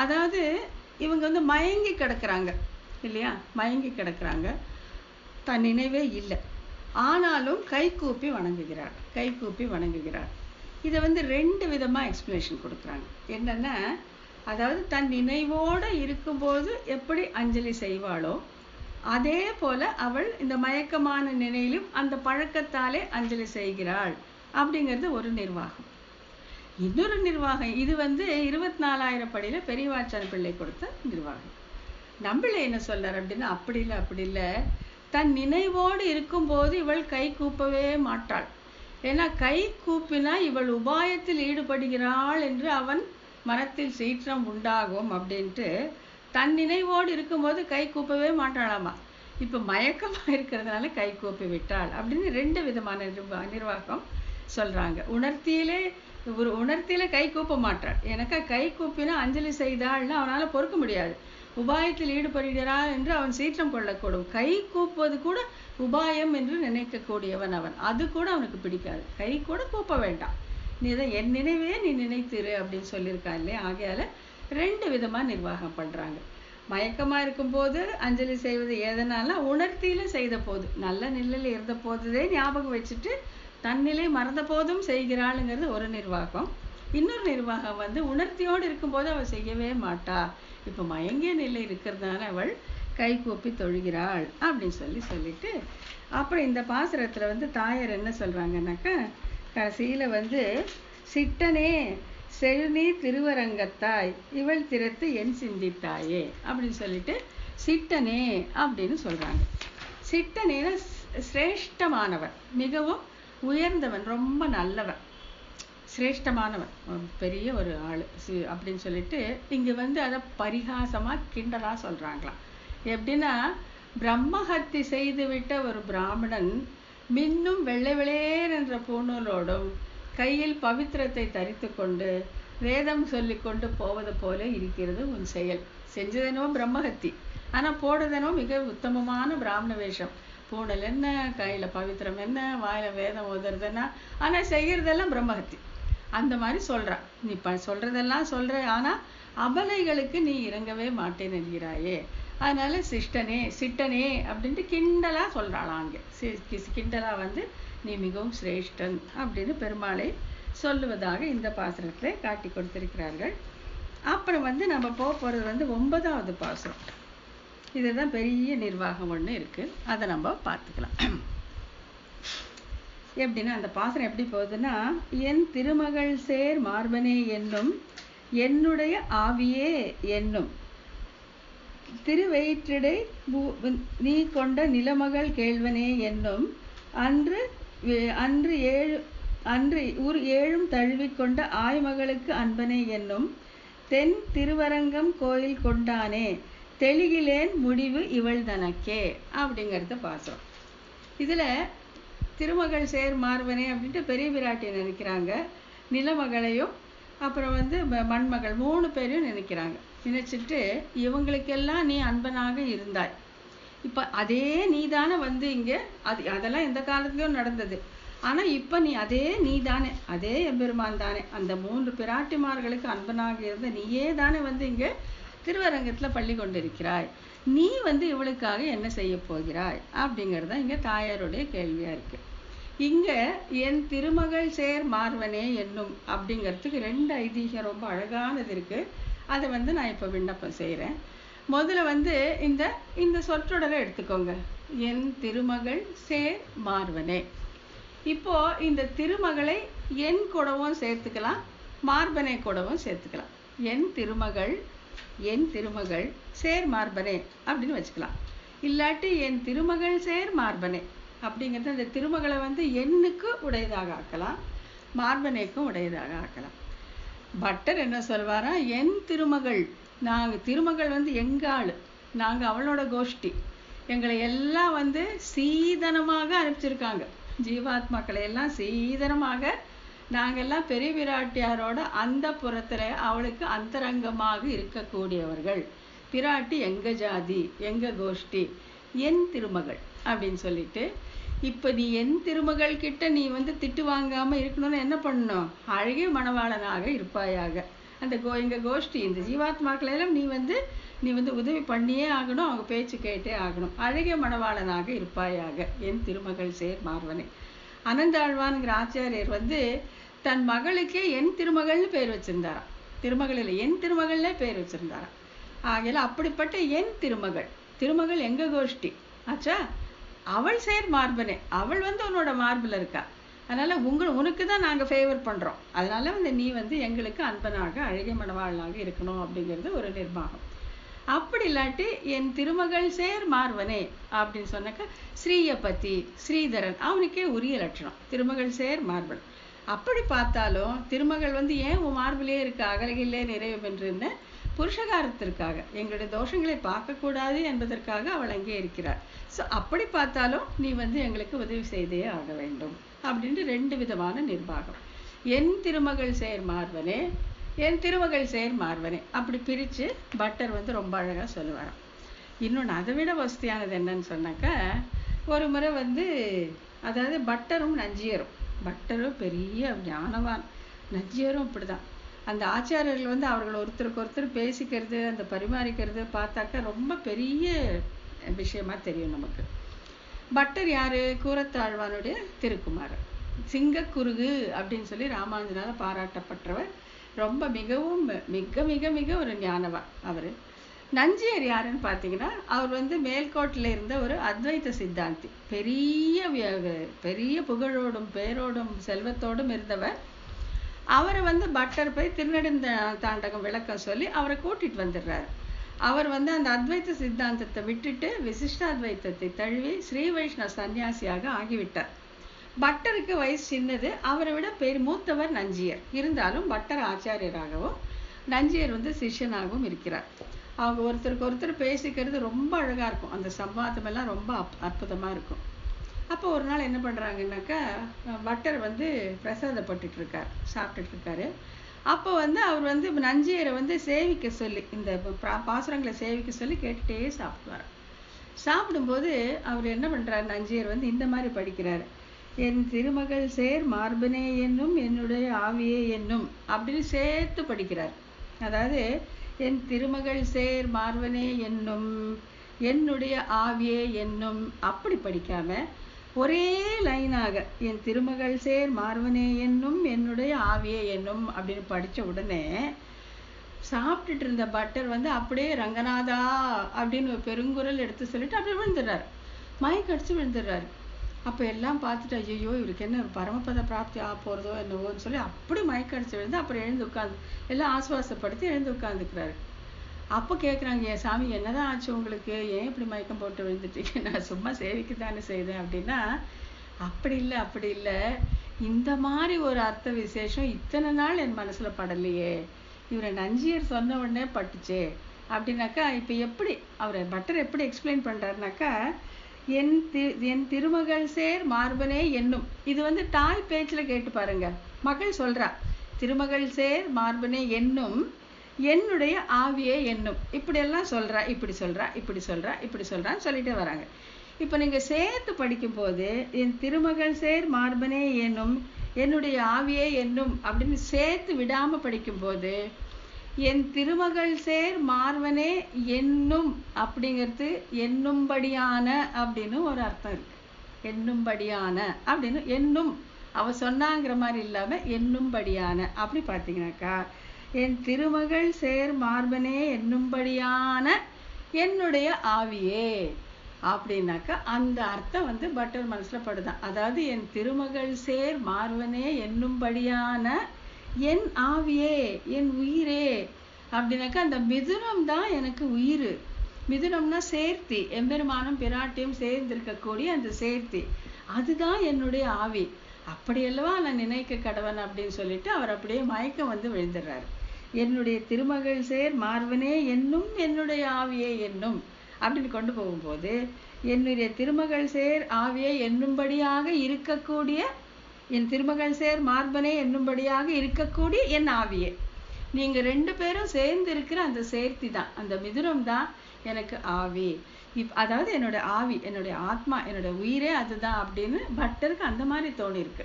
அதாவது இவங்க வந்து மயங்கி கிடக்குறாங்க இல்லையா? மயங்கி கிடக்குறாங்க, தன் நினைவே இல்லை, ஆனாலும் கைகூப்பி வணங்குகிறார். இதை வந்து 2 விதமாக எக்ஸ்பிளேஷன் கொடுக்குறாங்க. என்னென்னா, அதாவது தன் நினைவோடு இருக்கும்போது எப்படி அஞ்சலி செய்வாளோ அதே போல அவள் இந்த மயக்கமான நிலையிலும் அந்த பழக்கத்தாலே அஞ்சலி செய்கிறாள் அப்படிங்கிறது ஒரு நிர்வாகம். இன்னொரு நிர்வாகம் இது வந்து 24,000 படியில பெரியவாச்சான் பிள்ளை கொடுத்த நிர்வாகம். நம்மள என்ன சொல்றார் அப்படின்னா, அப்படி இல்லை, தன் நினைவோடு இருக்கும்போது இவள் கை கூப்பவே மாட்டாள். ஏன்னா கை கூப்பினா இவள் உபாயத்தில் ஈடுபடுகிறாள் என்று அவன் மனத்தில் சீற்றம் உண்டாகும் அப்படின்ட்டு தன் நினைவோடு இருக்கும்போது கை கூப்பவே மாட்டாளாமா. இப்போ மயக்கமாக இருக்கிறதுனால கை கூப்பி விட்டாள் அப்படின்னு 2 விதமான நிர்வாகம் சொல்றாங்க. உணர்த்தியில கை கூப்ப மாட்டாள். எனக்கா கை கூப்பினா அஞ்சலி செய்தாள்னா அவனால பொறுக்க முடியாது. உபாயத்தில் ஈடுபடுகிறாள் என்று அவன் சீற்றம் கொள்ளக்கூடும். கை கூப்புவது கூட உபாயம் என்று நினைக்கக்கூடியவன் அவன். அது கூட அவனுக்கு பிடிக்காது. கை கூட கூப்ப வேண்டாம், நீ தான் என் நினைவே நீ நினைத்திரு அப்படின்னு சொல்லியிருக்கா இல்லையா? ஆகையால 2 விதமாக நிர்வாகம் பண்ணுறாங்க. மயக்கமாக இருக்கும்போது அஞ்சலி செய்வது எதனால, உணர்த்தியில செய்த போது, நல்ல நிலையில் இருந்த போதே ஞாபகம் வச்சுட்டு தன்னிலை மறந்த போதும் செய்கிறாளுங்கிறது ஒரு நிர்வாகம். இன்னொரு நிர்வாகம் வந்து உணர்த்தியோடு இருக்கும்போது அவள் செய்யவே மாட்டா, இப்போ மயங்கிய நிலை இருக்கிறதுனால அவள் கை கூப்பி தொழுகிறாள் அப்படின்னு சொல்லிட்டு அப்புறம் இந்த பாசுரத்தில் வந்து தாயார் என்ன சொல்கிறாங்கன்னாக்கா, கடைசியில் வந்து சிட்டனே செழுநீ திருவரங்கத்தாய் இவள் திறத்து என் சிந்தித்தாயே அப்படின்னு சொல்லிட்டு சிட்டனே அப்படின்னு சொல்கிறாங்க. சிட்டனேனா சிரேஷ்டமானவன், மிகவும் உயர்ந்தவன், ரொம்ப நல்லவன், சிரேஷ்டமானவன், பெரிய ஒரு ஆள் அப்படின்னு சொல்லிட்டு இங்கே வந்து அதை பரிகாசமாக கிண்டலாக சொல்கிறாங்களாம். எப்படின்னா, பிரம்மஹத்தி செய்துவிட்ட ஒரு பிராமணன் மின்னும் வெள்ளை வெளேர் என்ற பூணூலோடும் கையில் பவித்திரத்தை தரித்து கொண்டு வேதம் சொல்லி கொண்டு போவது போல இருக்கிறது உன் செயல். செஞ்சதெனோ பிரம்மஹத்தி, ஆனால் போடுறதெனோ மிக உத்தமமான பிராமண வேஷம். பூணல் என்ன, கையில் பவித்திரம் என்ன, வாயில் வேதம் ஓதுறதுன்னா, ஆனால் செய்கிறதெல்லாம் பிரம்மஹத்தி. அந்த மாதிரி சொல்கிறான். நீ சொல்கிறதெல்லாம் சொல்கிற, ஆனால் அபலைகளுக்கு நீ இறங்கவே மாட்டேன்னு என்கிறாயே. அதனால சிட்டனே அப்படின்ட்டு கிண்டலாக சொல்கிறாளாம். அங்கே கிண்டலாக வந்து நீ மிகவும் சிரேஷ்டன் அப்படின்னு பெருமாளை சொல்லுவதாக இந்த பாசுரத்தில் காட்டி கொடுத்திருக்கிறார்கள். அப்புறம் வந்து நம்ம போகிறது வந்து 9வது பாசுரம். இதுதான் பெரிய நிர்வாகம் ஒன்று இருக்குது, அதை நம்ம பார்த்துக்கலாம். எப்படின்னா, அந்த பாசுரம் எப்படி போகுதுன்னா, என் திருமகள் சேர் மார்பனே என்னும் என்னுடைய ஆவியே என்னும் திருவயிற்றிடை நீ கொண்ட நிலமகள் கேள்வனே என்னும் அன்று ஊர் ஏழும் தழுவிக்கொண்ட ஆய்மகளுக்கு அன்பனே என்னும் தென் திருவரங்கம் கோயில் கொண்டானே தெளிகிலேன் முடிவு இவள் தனக்கே அப்படிங்கிறத பாசுரம். இதில் திருமகள் சேர் மார்பனே அப்படின்ட்டு பெரிய பிராட்டியை நினைக்கிறாங்க. நிலமகளையும் அப்புறம் வந்து மண்மகள் 3 பேரையும் நினைக்கிறாங்க. நினைச்சிட்டு இவங்களுக்கெல்லாம் நீ அன்பனாக இருந்தாய். இப்போ அதே நீ தானே வந்து இங்கே அதெல்லாம் எந்த காலத்துலையும் நடந்தது. ஆனால் இப்போ நீ நீ தானே, அதே எம்பெருமான் தானே, அந்த 3 பிராட்டிமார்களுக்கு அன்பனாக இருந்த நீயே தானே வந்து இங்கே திருவரங்கத்தில் பள்ளி கொண்டிருக்கிறாய். நீ வந்து இவளுக்காக என்ன செய்ய போகிறாய் அப்படிங்கிறது தான் இங்கே தாயாருடைய கேள்வியாக இருக்குது. இங்கே என் திருமகள் சேர் மார்வனே என்னும் அப்படிங்கிறதுக்கு 2 ஐதீகம் ரொம்ப அழகானது இருக்குது. அதை வந்து நான் இப்போ விண்ணப்பம் செய்கிறேன். முதல்ல வந்து இந்த சொற்றொடரை எடுத்துக்கோங்க, என் திருமகள் சேர் மார்வனே. இப்போ இந்த திருமகளை என் கூடவும் சேர்த்துக்கலாம், மார்பனை கூடவும் சேர்த்துக்கலாம். என் திருமகள் சேர் மார்பனே அப்படின்னு வச்சுக்கலாம். இல்லாட்டி என் திருமகள் சேர் மார்பனே அப்படிங்கிறது அந்த திருமகளை வந்து எண்ணுக்கு உடையதாக ஆக்கலாம், மார்பனைக்கும் உடையதாக ஆக்கலாம். பட்டர் என்ன சொல்வாரா, என் திருமகள், நாங்கள் திருமகள் வந்து எங்காள், நாங்கள் அவளோட கோஷ்டி, எங்களை எல்லாம் வந்து சீதனமாக அனுப்பிச்சிருக்காங்க. ஜீவாத்மாக்களை எல்லாம் சீதனமாக நாங்கள்லாம் பெரிய பிராட்டியாரோட அந்த புறத்தில் அவளுக்கு அந்தரங்கமாக இருக்கக்கூடியவர்கள். பிராட்டி எங்கள் ஜாதி, எங்கள் கோஷ்டி, என் திருமகள் அப்படின்னு சொல்லிட்டு, இப்போ நீ என் திருமகள் கிட்ட நீ வந்து திட்டு வாங்காமல் இருக்கணும்னு என்ன பண்ணணும், அழகிய மணவாளனாக இருப்பாயாக. அந்த எங்கள் கோஷ்டி இந்த ஜீவாத்மாக்களெல்லாம் நீ வந்து உதவி பண்ணியே ஆகணும், அவங்க பேச்சு கேட்டே ஆகணும். அழகிய மணவாளனாக இருப்பாயாக என் திருமகள் சேர் மார்வனே. அனந்தாழ்வான்கிற ஆச்சாரியர் வந்து தன் மகளுக்கே என் திருமகள்னு பேர் வச்சிருந்தாராம். திருமகளில் என் திருமகள்னே பேர் வச்சிருந்தாராம். ஆகையில அப்படிப்பட்ட என் திருமகள் எங்க கோஷ்டி ஆச்சா, அவள் சேர் மார்பனே, அவள் வந்து உன்னோட மார்பில் இருக்கா. அதனால உனக்கு தான் நாங்கள் ஃபேவர் பண்ணுறோம். அதனால வந்து நீ வந்து எங்களுக்கு அன்பனாக அழகிய மணவாளனாக இருக்கணும் அப்படிங்கிறது ஒரு நிர்வாகம். அப்படி இல்லாட்டி என் திருமகள் சேர் மார்வனே அப்படின்னு சொன்னாக்கா ஸ்ரீயபதி ஸ்ரீதரன் அவனுக்கே உரிய லட்சணம் திருமகள் சேர் மார்பன். அப்படி பார்த்தாலும் திருமகள் வந்து ஏன் உன் மார்பிலே இருக்க அகலகிலே நிறைவு பெற்றிருந்த புருஷகாரத்திற்காக, எங்களுடைய தோஷங்களை பார்க்கக்கூடாது என்பதற்காக அவள் அங்கே இருக்கிறார். ஸோ அப்படி பார்த்தாலும் நீ வந்து எங்களுக்கு உதவி செய்தே ஆக வேண்டும் அப்படின்ட்டு 2 விதமான நிர்வாகம். என் திருமகள் சேர் மார்வனே, என் திருமகள் சேர் மார்வனே அப்படி பிரித்து பட்டர் வந்து ரொம்ப அழகாக சொல்லுவாராம். இன்னொன்று அதை விட வசதியானது என்னன்னு சொன்னாக்கா, ஒரு முறை வந்து அதாவது பட்டரும் பெரிய ஞானவான், நஞ்சியரும் அப்படிதான். அந்த ஆச்சாரியர்கள் வந்து அவர்கள் ஒருத்தருக்கு ஒருத்தர் பேசிக்கிறது அந்த பரிமாறிக்கிறது பார்த்தாக்கா ரொம்ப பெரிய விஷயமா தெரியும் நமக்கு. பட்டர் யாரு, கூரத்தாழ்வானுடைய திருக்குமாரர், சிங்கக்குருகு அப்படின்னு சொல்லி ராமானுஜனால பாராட்டப்பட்டவர். ரொம்ப மிகவும் மிக மிக மிக ஒரு ஞானவான் அவர். நஞ்சியர் யாருன்னு பார்த்தீங்கன்னா, அவர் வந்து மேல்கோட்டில் இருந்த ஒரு அத்வைத சித்தாந்தி, பெரிய புகழோடும் பேரோடும் செல்வத்தோடும் இருந்தவர். அவரை வந்து பட்டர் போய் திருநெடுந்தாண்டகம் விளக்கம் சொல்லி அவரை கூட்டிட்டு வந்துடுறாரு. அவர் வந்து அந்த அத்வைத சித்தாந்தத்தை விட்டுட்டு விசிஷ்டாத்வைத்தத்தை தழுவி ஸ்ரீ வைஷ்ணவ சன்னியாசியாக ஆகிவிட்டார். பட்டருக்கு வயசு சின்னது, அவரை விட மூத்தவர் நஞ்சியர். இருந்தாலும் பட்டர் ஆச்சாரியராகவும் நஞ்சியர் வந்து சிஷ்யனாகவும் இருக்கிறார். அவங்க ஒருத்தருக்கு ஒருத்தர் பேசிக்கிறது ரொம்ப அழகாக இருக்கும். அந்த சம்வாதமெல்லாம் ரொம்ப அற்புதமாக இருக்கும். அப்போ ஒரு நாள் என்ன பண்ணுறாங்கன்னாக்கா, பட்டர் வந்து பிரசாதப்பட்டுட்டு இருக்கார், சாப்பிட்டுட்டு இருக்காரு. அப்போ வந்து அவர் வந்து நஞ்சியரை வந்து சேவிக்க சொல்லி, இந்த பாசுரங்களை சேவிக்க சொல்லி கேட்டுகிட்டே சாப்பிடுவார். சாப்பிடும்போது அவர் என்ன பண்ணுறாரு, நஞ்சியர் வந்து இந்த மாதிரி படிக்கிறார். என் திருமகள் சேர் மார்பனே என்னும் என்னுடைய ஆவியே என்னும் அப்படின்னு சேர்த்து படிக்கிறார். அதாவது என் திருமகள் சேர் மார்பனே என்னும் என்னுடைய ஆவியே என்னும் அப்படி படிக்காம ஒரே லைனாக என் திருமகள் சேர் மார்பனே என்னும் என்னுடைய ஆவியே என்னும் அப்படின்னு படித்த உடனே சாப்பிட்டுட்டு இருந்த பட்டர் வந்து அப்படியே ரங்கநாதா அப்படின்னு பெருங்குரல் எடுத்து சொல்லிட்டு அப்படியே விழுந்துடுறாரு, மயக்கடிச்சு விழுந்துடுறாரு. அப்போ எல்லாம் பார்த்துட்டு ஐயோ இவருக்கு என்ன பரமபத பிராப்தி ஆக போகிறதோ என்னவோன்னு சொல்லி அப்படி மயக்கடிச்சு விழுந்து அப்புறம் எழுந்து உட்காந்து எல்லாம் ஆசுவாசப்படுத்தி எழுந்து உட்காந்துக்கிறாரு. அப்போ கேட்குறாங்க, என் சாமி என்னதான் ஆச்சு உங்களுக்கு, ஏன் இப்படி மயக்கம் போட்டு விழுந்துட்டீங்க, நான் சும்மா சேவிக்கு தானே செய்தேன் அப்படின்னா, அப்படி இல்லை, இந்த மாதிரி ஒரு அர்த்த விசேஷம் இத்தனை நாள் என் மனசில் படலையே, இவரை நஞ்சியர் சொன்ன உடனே பட்டுச்சே அப்படின்னாக்கா. இப்போ எப்படி அவரை பட்டர் எப்படி எக்ஸ்பிளைன் பண்ணுறாருனாக்கா, என் திருமகள் சேர் மார்பனே என்னும், இது வந்து தாய் பேச்சில் கேட்டு பாருங்க, மகள் சொல்கிறா திருமகள் சேர் மார்பனே என்னும் என்னுடைய ஆவியே என்னும், இப்படியெல்லாம் சொல்கிறா, இப்படி சொல்கிறான்னு சொல்லிட்டே வராங்க. இப்போ நீங்கள் சேர்த்து படிக்கும்போது என் திருமகள் சேர் மார்பனே என்னும் என்னுடைய ஆவியே என்னும் அப்படின்னு சேர்த்து விடாமல் படிக்கும்போது என் திருமகள் சேர் மார்பனே என்னும் அப்படிங்கிறது என்னும்படியான அப்படின்னு ஒரு அர்த்தம் இருக்கு. என்னும்படியான அப்படின்னு என்னும் அவ சொன்னாங்கிற மாதிரி இல்லாமல் என்னும்படியான அப்படி பார்த்தீங்கன்னாக்கா, என் திருமகள் சேர் மார்பனே என்னும்படியான என்னுடைய ஆவியே அப்படின்னாக்கா அந்த அர்த்தம் வந்து பட்டர் மனசில் படுதான். அதாவது என் திருமகள் சேர் மார்பனே என்னும்படியான என் ஆவியே என் உயிரே அப்படின்னாக்கா அந்த மிதுனம் தான் எனக்கு உயிர். மிதுனம்னா சேர்த்தி, எம்பெருமானும் பிராட்டியும் சேர்ந்திருக்கக்கூடிய அந்த சேர்த்தி, அதுதான் என்னுடைய ஆவி. அப்படியல்லவா நான் நினைக்க கடவன் அப்படின்னு சொல்லிட்டு அவர் அப்படியே மயக்கம் வந்து விழுந்துடுறாரு. என்னுடைய திருமகள் சேர் மார்பனே என்னும் என்னுடைய ஆவியே என்னும் அப்படின்னு கொண்டு போகும்போது என்னுடைய திருமகள் சேர் ஆவியே என்னும்படியாக இருக்கக்கூடிய, என் திருமகள் சேர் மார்பனே என்னும்படியாக இருக்கக்கூடிய என் ஆவியே, நீங்க ரெண்டு பேரும் சேர்ந்து இருக்கிற அந்த சேர்த்தி தான், அந்த மிதுனம் தான் எனக்கு ஆவி. அதாவது என்னோட ஆவி, என்னுடைய ஆத்மா, என்னோட உயிரே அதுதான் அப்படின்னு பட்டருக்கு அந்த மாதிரி தோணிருக்கு.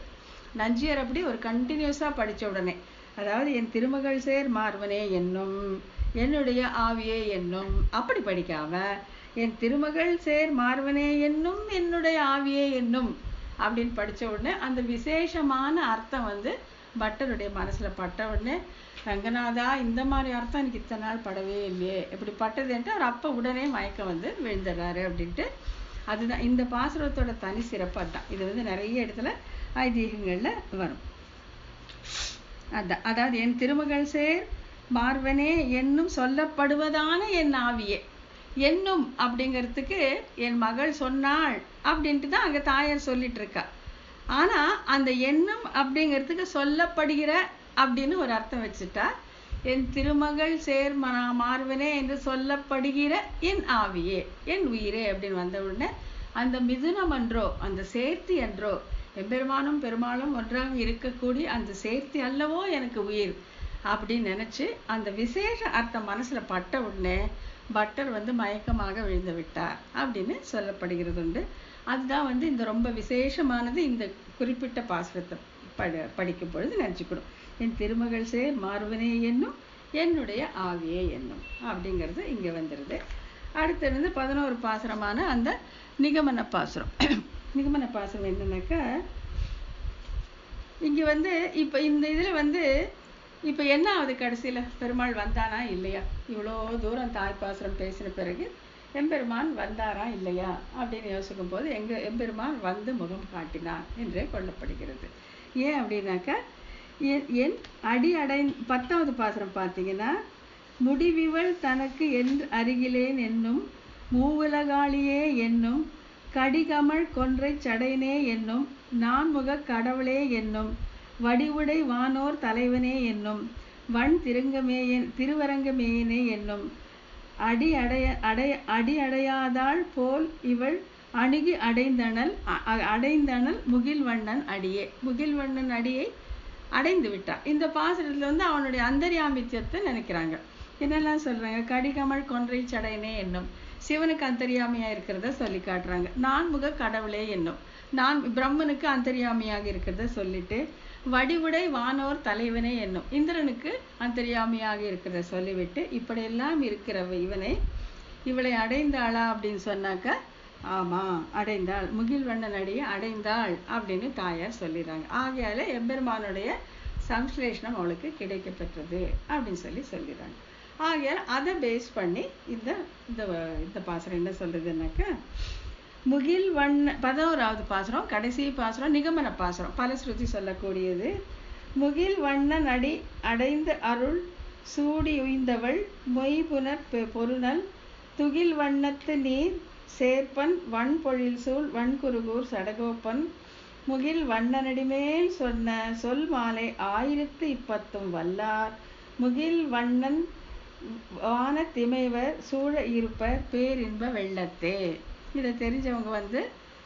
நஞ்சியர் அப்படி ஒரு கண்டினியூஸா படிச்ச உடனே, அதாவது என் திருமகள் சேர் மார்பனே என்னும் என்னுடைய ஆவியே என்னும் அப்படி படிக்காம என் திருமகள் சேர் மார்பனே என்னும் என்னுடைய ஆவியே என்னும் அப்படின்னு படிச்ச உடனே அந்த விசேஷமான அர்த்தம் வந்து பட்டருடைய மனசுல பட்ட உடனே, ரங்கநாதா இந்த மாதிரி அர்த்தம் எனக்கு இத்தனை நாள் படவே இல்லையே, இப்படி பட்டதுன்ட்டு அவர் அப்போ உடனே மயக்கம் வந்து விழுந்துடுறாரு அப்படின்ட்டு. அதுதான் இந்த பாசுரத்தோட தனி சிறப்பு. அதுதான் இது வந்து நிறைய இடத்துல ஐதீகங்கள்ல வரும். அதாவது என் திருமகள் சேர் மார்பனே என்னும் சொல்லப்படுவதான என் ஆவியே, என்னும் அப்படிங்கிறதுக்கு என் மகள் சொன்னாள் அப்படின்ட்டு தான் அங்கே தாயார் சொல்லிட்டு இருக்கா. ஆனா அந்த எண்ணம் அப்படிங்கிறதுக்கு சொல்லப்படுகிற அப்படின்னு ஒரு அர்த்தம் வச்சுட்டா, என் திருமகள் சேர் மார்பனே என்று சொல்லப்படுகிற என் ஆவியே என் உயிரே அப்படின்னு வந்த உடனே அந்த மிதுனம் என்றோ அந்த சேர்த்தி என்றோ எம்பெருமானும் பெருமாளும் ஒன்றாக இருக்கக்கூடிய அந்த சேர்த்தி அல்லவோ எனக்கு உயிர் அப்படின்னு நினைச்சு அந்த விசேஷ அர்த்தம் மனசுல பட்ட உடனே பட்டர் வந்து மயக்கமாக விழுந்து விட்டார் அப்படின்னு சொல்லப்படுகிறது உண்டு. அதுதான் வந்து இந்த ரொம்ப விசேஷமானது. இந்த குறிப்பிட்ட பாசுரத்தை படிக்கும் பொழுது நினச்சிக்கணும், என் திருமகள் சேர் மார்பனே என்னும் என்னுடைய ஆவியே என்னும் அப்படிங்கிறது இங்கே வந்துடுது. அடுத்திருந்து 11 பாசுரமான அந்த நிகமன பாசுரம். நிகமன பாசுரம் என்னன்னாக்கா, இங்கே வந்து இப்போ இந்த இதில் வந்து இப்போ என்ன ஆகுது, கடைசியில் பெருமாள் வந்தானா இல்லையா, இவ்வளோ தூரம் தாய் பாசுரம் பேசின பிறகு எம்பெருமான் வந்தாரா இல்லையா அப்படின்னு யோசிக்கும் போது எம்பெருமான் வந்து முகம் காட்டினான் என்றே கொள்ளப்படுகிறது. ஏன் அப்படின்னாக்கா, என் அடி அடை 10வது பாசுரம் பார்த்தீங்கன்னா, முடிவிவள் தனக்கு என்று அருகிலேன் என்னும் மூவுலகாளியே என்னும் கடிகமழ் கொன்றை சடையனே என்னும் நான்முக கடவுளே என்னும் வடிவுடை வானோர் தலைவனே என்னும் வன் திருவரங்கமேயனே என்னும் அடி அடையாதாள் போல் இவள் அணுகி அடைந்தனள் முகில்வண்ணன் அடியே. முகில்வண்ணன் அடியை அடைந்து விட்டார். இந்த பாசுரத்துல வந்து அவனுடைய அந்தர்யாமித்யத்தை நினைக்கிறாங்க. என்னெல்லாம் சொல்றாங்க? கடிகமள் கொன்றை சடையனே என்னும் சிவனுக்கு அந்தர்யாமியா இருக்கிறத சொல்லி காட்டுறாங்க. நான்முக கடவுளே என்னும் நான் பிரம்மனுக்கு அந்தர்யாமியாக இருக்கிறத சொல்லிட்டு, வடிவுடை வானோர் தலைவனே என்னும் இந்திரனுக்கு அந்தர்யாமியாக இருக்கிறத சொல்லிவிட்டு, இப்படியெல்லாம் இருக்கிற இவளை அடைந்தாளா அப்படின்னு சொன்னாக்க, ஆமா அடைந்தாள், முகில்வண்ணன் அடியை அடைந்தாள் அப்படின்னு தாயார் சொல்லிடுறாங்க. ஆகையால எம்பெருமானுடைய சம்ஸ்லேஷனம் அவளுக்கு கிடைக்க பெற்றது அப்படின்னு சொல்லிடுறாங்க. ஆகையால் அதை பேஸ் பண்ணி இந்த பாசுரம் என்ன சொல்றதுன்னாக்க, முகில்வண்ண 11வது பாசுரம், கடைசி பாசுரம் நிகமன பாசுரம், பலஸ்ருதி சொல்லக்கூடியது. முகில்வண்ணன் அடி அடைந்து அருள் சூடி உய்ந்தவள் மொய்புனர் பொருணல் துகில் வண்ணத்து நீர் சேர்ப்பன் வன்பொழில் சூழ் வன்குருகூர் சடகோப்பன் முகில் வண்ணனடிமேல் சொன்ன சொல் மாலை 1010 வல்லார் முகில் வண்ணன் வான திமைவர் சூழ இருப்பர் பேரின்ப வெள்ளத்தே. இதை தெரிஞ்சவங்க வந்து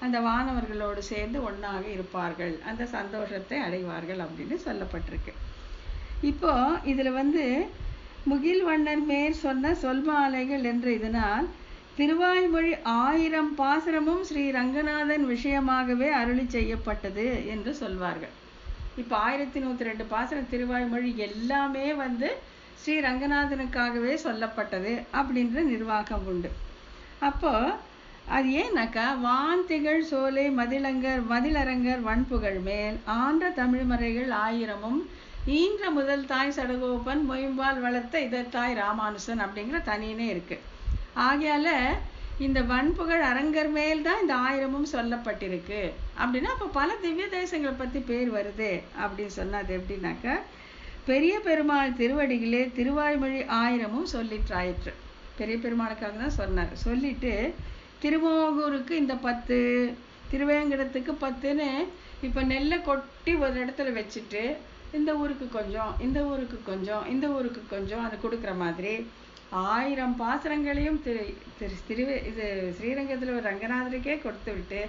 அந்த வானவர்களோடு சேர்ந்து ஒன்றாக இருப்பார்கள், அந்த சந்தோஷத்தை அடைவார்கள் அப்படின்னு சொல்லப்பட்டிருக்கு. இப்போ இதில் வந்து முகில்வண்ணன் மேல் சொன்ன சொல்மாலைகள் என்று இதனால் திருவாய்மொழி 1000 பாசுரமும் ஸ்ரீ ரங்கநாதன் விஷயமாகவே அருளி செய்யப்பட்டது என்று சொல்வார்கள். இப்போ 1102 பாசுரம் திருவாய்மொழி எல்லாமே வந்து ஸ்ரீ ரங்கநாதனுக்காகவே சொல்லப்பட்டது அப்படின்ற நிர்வாகம் உண்டு. அப்போ அது ஏன்னாக்கா, வான் திகழ் சோலை மதிலரங்கர் வன்புகழ் மேல் ஆன்ற தமிழ்மறைகள் 1000மும் ஈன்ற முதல் தாய் சடகோபன் மொயம்பால் வளர்த்த இதத்தாய் ராமானுசன் அப்படிங்கிற தனியனே இருக்கு. ஆகையால இந்த வன்புகழ் அரங்கர் மேல் தான் இந்த 1000மும் சொல்லப்பட்டிருக்கு அப்படின்னா, அப்போ பல திவ்ய தேசங்களை பற்றி பேர் வருது அப்படின்னு சொன்னது எப்படின்னாக்கா, பெரிய பெருமாள் திருவடிகளே திருவாய்மொழி 1000மும் சொல்லிற்றாயிற்று. பெரிய பெருமாளுக்காக தான் சொன்னார். சொல்லிட்டு திருமோகூருக்கு இந்த 10, திருவேங்கடத்துக்கு 10ன்னு இப்போ நெல்லை கொட்டி ஒரு இடத்துல வச்சுட்டு, இந்த ஊருக்கு கொஞ்சம், இந்த ஊருக்கு கொஞ்சம், இந்த ஊருக்கு கொஞ்சம் அது கொடுக்குற மாதிரி 1000 பாசுரங்களையும் இது ஸ்ரீரங்கத்தில் ஒரு ரங்கநாதருக்கே கொடுத்து விட்டு,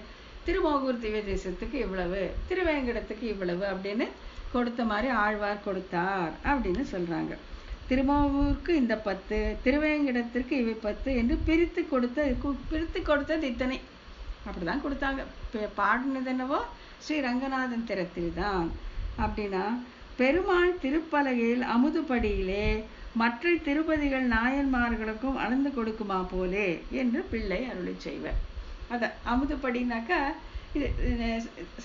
திருமோகூர் திவ்ய தேசத்துக்கு இவ்வளவு, திருவேங்கடத்துக்கு இவ்வளவு அப்படின்னு கொடுத்த மாதிரி ஆழ்வார் கொடுத்தார் அப்படின்னு சொல்றாங்க. திருமோகூருக்கு இந்த 10, திருவேங்கடத்திற்கு இவை 10 என்று பிரித்து கொடுத்தது இத்தனை. அப்படிதான் கொடுத்தாங்க. பாடினது என்னவோ ஸ்ரீ ரங்கநாதன் திறத்தில் தான். அப்படின்னா பெருமாள் திருப்பலகையில் அமுதுபடியிலே மற்ற திருப்பதிகள் நாயன்மார்களுக்கும் அளந்து கொடுக்குமா போலே என்று பிள்ளை அருளி செய்வர். அதான் அமுதுபடினாக்கா இது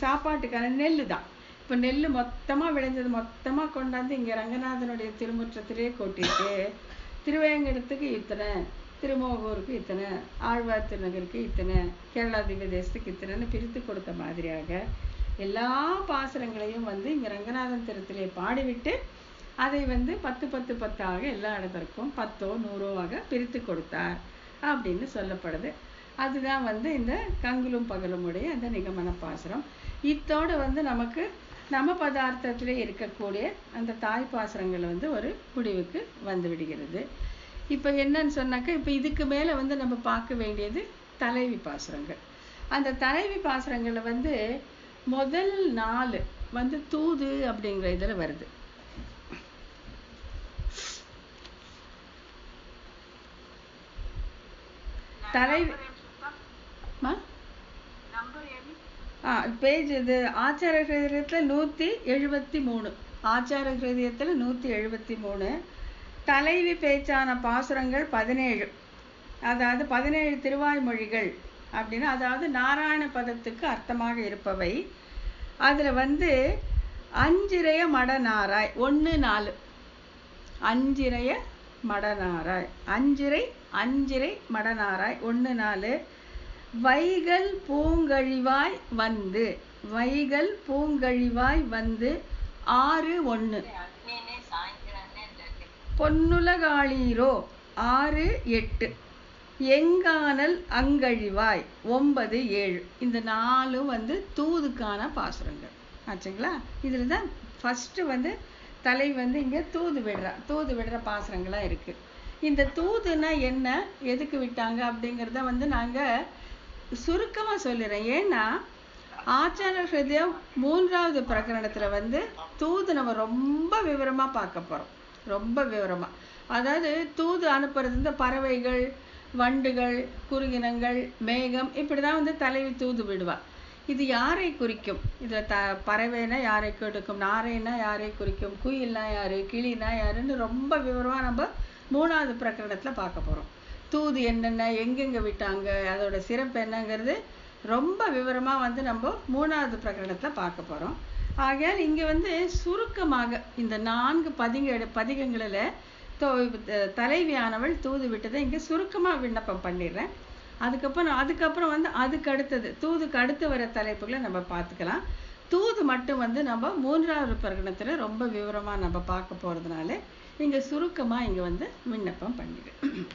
சாப்பாட்டுக்கான நெல்லு தான். இப்போ நெல் மொத்தமாக விளைஞ்சது மொத்தமாக கொண்டாந்து இங்கே ரங்கநாதனுடைய திருமுற்றத்திலே கொட்டிட்டு, திருவேங்கடத்துக்கு இத்தனை, திருமோகூருக்கு இத்தனை, ஆழ்வார் திருநகருக்கு இத்தனை, கேரளா திவ்ய தேசத்துக்கு இத்தனைன்னு பிரித்து கொடுத்த மாதிரியாக எல்லா பாசுரங்களையும் வந்து இங்கே ரங்கநாதன் திருத்திலே பாடிவிட்டு அதை வந்து 10 எல்லா இடத்திற்கும் 10ஓ 100ஓவாக பிரித்து கொடுத்தார் அப்படின்னு சொல்லப்படுது. அதுதான் வந்து இந்த கங்குலும் பகலுமுடைய அந்த நிகமன பாசுரம். இத்தோடு வந்து நமக்கு நம்ம பதார்த்தத்திலே இருக்கக்கூடிய அந்த தாய் பாசுரங்கள் வந்து ஒரு முடிவுக்கு வந்து விடுகிறது. இப்போ என்னன்னு சொன்னாக்க, இப்போ இதுக்கு மேலே வந்து நம்ம பார்க்க வேண்டியது தலைவி பாசுரங்கள். அந்த தலைவி பாசுரங்களில் வந்து முதல் 4 வந்து தூது அப்படிங்கிற இதில் வருது. தலைவி பேஜ் இது ஆச்சார ஹிருதயத்தில் 173, ஆச்சார ஹிருதயத்தில் 173. தலைவி பேச்சான பாசுரங்கள் 17, அதாவது 17 திருவாய்மொழிகள் அப்படின்னா, அதாவது நாராயண பதத்துக்கு அர்த்தமாக இருப்பவை. அதில் வந்து அஞ்சிரைய மடநாராய் 1-4, அஞ்சிரைய மடநாராய், அஞ்சிரை மடநாராய் 1-4. வைகல் பூங்கழிவாய் வந்து 6-1. பொன்னுலகாளீரோ 6-8. எங்கானல் அங்கழிவாய் 9-7. இந்த 4 வந்து தூதுக்கான பாசுரங்கள் ஆச்சுங்களா. இதில் தான் ஃபஸ்ட்டு வந்து தலை வந்து இங்கே தூது விடுற பாசுரங்களாக இருக்குது. இந்த தூதுனா என்ன, எதுக்கு விட்டாங்க அப்படிங்கிறத வந்து நாங்கள் சுருக்கமாக சொல்லிடுறேன். ஏன்னா ஆச்சார ஹிருதயம் 3வது பிரகரணத்தில் வந்து தூது நம்ம ரொம்ப விவரமாக பார்க்க போகிறோம். ரொம்ப விவரமாக, அதாவது தூது அனுப்புறது இந்த பறவைகள், வண்டுகள், குருகினங்கள், மேகம், இப்படி தான் வந்து தலைவி தூது விடுவா. இது யாரை குறிக்கும்? இதில் பறவைனா யாரை குறிக்கும், நாரைனா யாரை குறிக்கும், குயில்னா யாரு, கிளினா யாருன்னு ரொம்ப விவரமாக நம்ம 3வது பிரகரணத்தில் பார்க்க போகிறோம். தூது என்னென்ன, எங்கெங்கே விட்டாங்க, அதோட சிறப்பு என்னங்கிறது ரொம்ப விவரமாக வந்து நம்ம 3வது பிரகரணத்தில் பார்க்க போகிறோம். ஆகையால் இங்கே வந்து சுருக்கமாக இந்த 4 பதிகங்களில் தலைவியானவள் தூது விட்டதை இங்கே சுருக்கமாக விண்ணப்பம் பண்ணிடுறேன். அதுக்கப்புறம் வந்து அதுக்கு அடுத்தது தூதுக்கு அடுத்து வர தலைப்புகளை நம்ம பார்த்துக்கலாம். தூது மட்டும் வந்து நம்ம 3வது பிரகடனத்தில் ரொம்ப விவரமாக நம்ம பார்க்க போகிறதுனால இங்கே சுருக்கமாக இங்கே வந்து விண்ணப்பம் பண்ணிடுறேன்.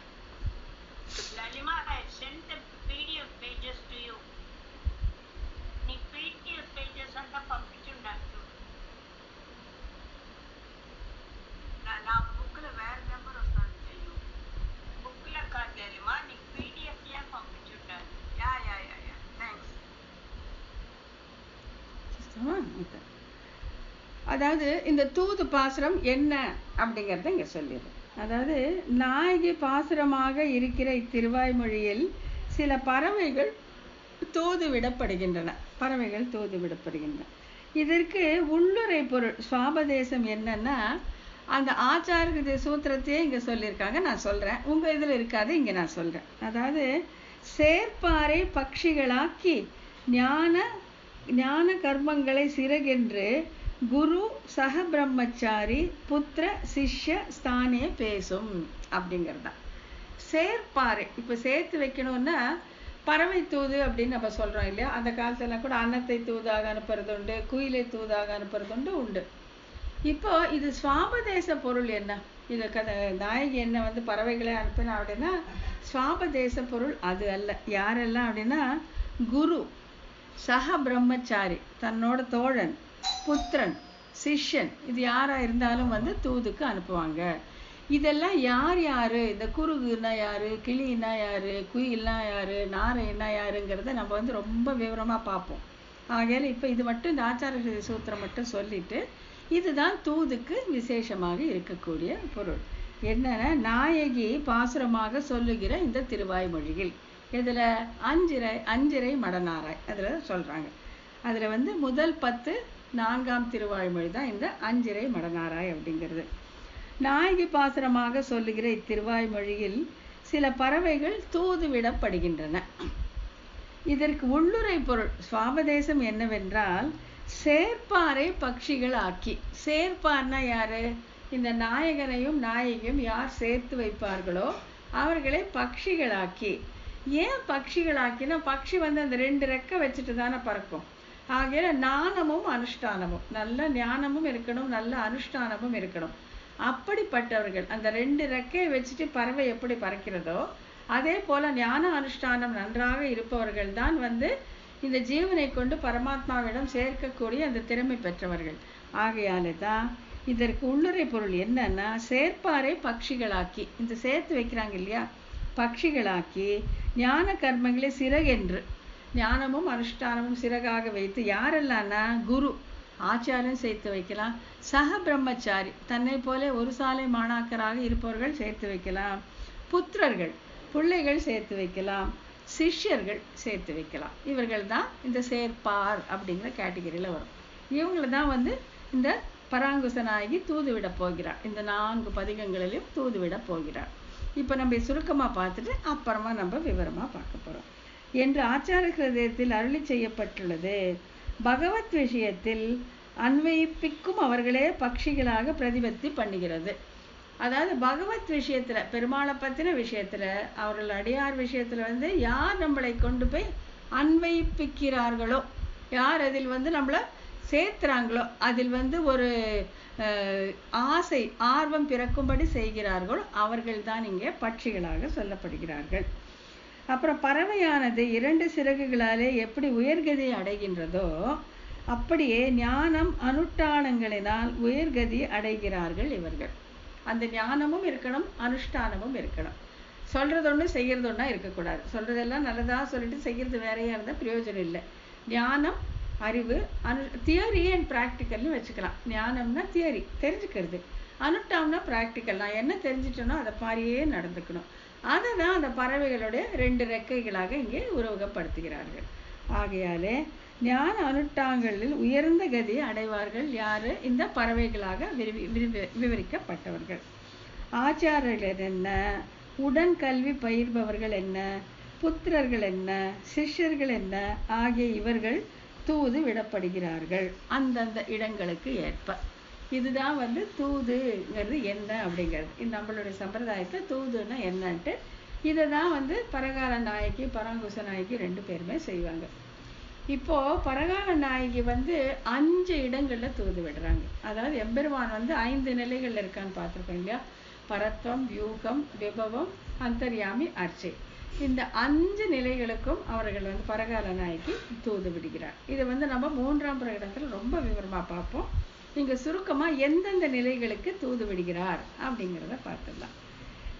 அதாவது இந்த தூது பாசுரம் என்ன அப்படிங்கிறத இங்கே சொல்லிடுறேன். அதாவது நாயகி பாசுரமாக இருக்கிற இத்திருவாய்மொழியில் சில பறவைகள் தூது விடப்படுகின்றன. இதற்கு உள்ளுரை பொருள் சுவாபதேசம் என்னன்னா, அந்த ஆச்சார சூத்திரத்தையே இங்கே சொல்லியிருக்காங்க. நான் சொல்கிறேன், உங்கள் இதில் இருக்காது, இங்கே நான் சொல்கிறேன். அதாவது சேர்ப்பாரை பட்சிகளாக்கி ஞான கர்மங்களை சிறகென்று குரு சக பிரம்மச்சாரி புத்திர சிஷ்ய ஸ்தானே பேசும் அப்படிங்கிறதா. சேர்ப்பாறை இப்போ சேர்த்து வைக்கணும்னா பறவை தூது அப்படின்னு நம்ம சொல்கிறோம் இல்லையா. அந்த காலத்துலாம் கூட அன்னத்தை தூதாக அனுப்புறது உண்டு, குயிலை தூதாக அனுப்புறது உண்டு. இப்போ இது சுவாபதேச பொருள் என்ன, இது நாயகி என்ன வந்து பறவைகளை அனுப்பினா அப்படின்னா சுவாபதேச பொருள் அது அல்ல. யாரெல்லாம் அப்படின்னா குரு சக பிரம்மச்சாரி தன்னோட தோழன், புத்திரன், சிஷ்யன், இது யாராக இருந்தாலும் வந்து தூதுக்கு அனுப்புவாங்க. இதெல்லாம் யார் யார், இந்த குருகுன்னா யார், கிளின்னா யார், குயில்னா யார், நாரைன்னா யாருங்கிறத நம்ம வந்து ரொம்ப விவரமாக பார்ப்போம். ஆகையால் இப்போ இது மட்டும் இந்த ஆச்சார சூத்திரம் மட்டும் சொல்லிட்டு இதுதான் தூதுக்கு விசேஷமாக இருக்கக்கூடிய பொருள். என்னன்னா நாயகி பாசுரமாக சொல்லுகிற இந்த திருவாய்மொழியில் இதில் அஞ்சிரை மடனாராய் அதில் சொல்கிறாங்க. அதில் வந்து முதல் 10 4ஆம் திருவாய்மொழி தான் இந்த அஞ்சிரை மடனாராய் அப்படிங்கிறது. நாயகி பாசுரமாக சொல்லுகிற இத்திருவாய்மொழியில் சில பறவைகள் தூது விடப்படுகின்றன. இதற்கு உள்ளுரை பொருள் சுவாபதேசம் என்னவென்றால் சேர்ப்பாரை பட்சிகள் ஆக்கி. சேர்ப்பார்னா யாரு, இந்த நாயகனையும் நாயகியும் யார் சேர்த்து வைப்பார்களோ அவர்களை பட்சிகளாக்கி. ஏன் பட்சிகளாக்கினா பட்சி வந்து அந்த 2 ரெக்கை வச்சுட்டு தானே பறக்கும். ஆகையில ஞானமும் அனுஷ்டானமும், நல்ல ஞானமும் இருக்கணும், நல்ல அனுஷ்டானமும் இருக்கணும். அப்படிப்பட்டவர்கள் அந்த 2 ரெக்கையை வச்சுட்டு பறவை எப்படி பறக்கிறதோ அதே போல ஞான அனுஷ்டானம் நன்றாக இருப்பவர்கள் தான் வந்து இந்த ஜீவனை கொண்டு பரமாத்மாவிடம் சேர்க்கக்கூடிய அந்த திறமை பெற்றவர்கள். ஆகையால தான் இதற்கு உள்ளுரை பொருள் என்னன்னா சேர்ப்பாரை பட்சிகளாக்கி, இந்த சேர்த்து வைக்கிறாங்க இல்லையா, பட்சிகளாக்கி ஞான கர்மங்களை சிறகென்று, ஞானமும் அனுஷ்டானமும் சிறகாக வைத்து யாரெல்லாம்னா குரு ஆச்சாரம் சேர்த்து வைக்கலாம், சக பிரம்மச்சாரி தன்னை போல ஒரு சாலை மாணாக்கராக இருப்பவர்கள் சேர்த்து வைக்கலாம், புத்திரர்கள் பிள்ளைகள் சேர்த்து வைக்கலாம், சிஷ்யர்கள் சேர்த்து வைக்கலாம். இவர்கள் தான் இந்த சேர்ப்பார் அப்படிங்கிற கேட்டகரியில் வரும். இவங்களை தான் வந்து இந்த பராங்குச நாயகி தூதுவிட போகிறார். இந்த 4 பதிகங்களிலும் தூதுவிட போகிறார். இப்போ நம்ம சுருக்கமாக பார்த்துட்டு அப்புறமா நம்ம விவரமாக பார்க்க போகிறோம். என்று ஆச்சார ஹிருதயத்தில் அருளி செய்யப்பட்டுள்ளது. பகவத் விஷயத்தில் அன்வயிப்பிக்கும் அவர்களே பட்சிகளாக பிரதிபத்தி பண்ணுகிறது. அதாவது பகவத் விஷயத்தில், பெருமாளை பற்றின விஷயத்தில், அவர்கள் அடியார் விஷயத்தில் வந்து யார் நம்மளை கொண்டு போய் அன்வயிப்பிக்கிறார்களோ, யார் அதில் வந்து நம்மளை சேர்த்துறாங்களோ, அதில் வந்து ஒரு ஆசை ஆர்வம் பிறக்கும்படி செய்கிறார்களோ அவர்கள் தான் இங்கே பட்சிகளாக சொல்லப்படுகிறார்கள். அப்புறம் பறவையானது 2 சிறகுகளாலே எப்படி உயர்கதியை அடைகின்றதோ அப்படியே ஞானம் அனுஷ்டானங்களினால் உயர்கதி அடைகிறார்கள் இவர்கள். அந்த ஞானமும் இருக்கணும், அனுஷ்டானமும் இருக்கணும். சொல்றது ஒன்று செய்கிறது ஒன்றா இருக்கக்கூடாது. சொல்றதெல்லாம் நல்லதாக சொல்லிட்டு செய்கிறது வேறையாக இருந்தால் பிரயோஜனம் இல்லை. ஞானம், அறிவு, தியரி அண்ட் ப்ராக்டிக்கல்னு வச்சுக்கலாம். ஞானம்னா தியரி தெரிஞ்சுக்கிறது, அனுஷ்டானம்னா ப்ராக்டிக்கல். நான் என்ன தெரிஞ்சிட்டேனோ அதை மாதிரியே நடந்துக்கணும். அதை தான் அந்த பறவைகளுடைய 2 ரெக்கைகளாக இங்கே உருவகப்படுத்துகிறார்கள். ஆகையாலே ஞான அனுஷ்டானங்களில் உயர்ந்த கதியை அடைவார்கள் யாரு? இந்த பறவைகளாக விவரிக்கப்பட்டவர்கள். ஆச்சாரியர்கள் என்ன, உடன் கல்வி பயிர்பவர்கள் என்ன, புத்திரர்கள் என்ன, சிஷ்யர்கள் என்ன ஆகிய இவர்கள் தூது விடப்படுகிறார்கள் அந்தந்த இடங்களுக்கு ஏற்ப. இதுதான் தூதுங்கிறது என்ன அப்படிங்கிறது. நம்மளுடைய சம்பிரதாயத்தில் தூதுன்னா என்னன்ட்டு இதை தான் பரகால நாயகி, பராங்குச நாயகி 2 பேருமே செய்வாங்க. இப்போ பரகால நாயகி 5 இடங்கள்ல தூது விடுறாங்க. அதாவது எம்பெருமான் 5 நிலைகள்ல இருக்கான்னு பார்த்துருக்கோம் இல்லையா? பரத்வம், வியூகம், விபவம், அந்தர்யாமி, அர்ச்சை. இந்த 5 நிலைகளுக்கும் அவர்கள் பரகால நாயகி தூது விடுகிறார். இதை நம்ம 3ஆம் பிரகடனத்தில் ரொம்ப விவரமா பார்ப்போம். நீங்க சுருக்கமா எந்தெந்த நிலைகளுக்கு தூது விடுகிறார் அப்படிங்கிறத பார்த்துடலாம்.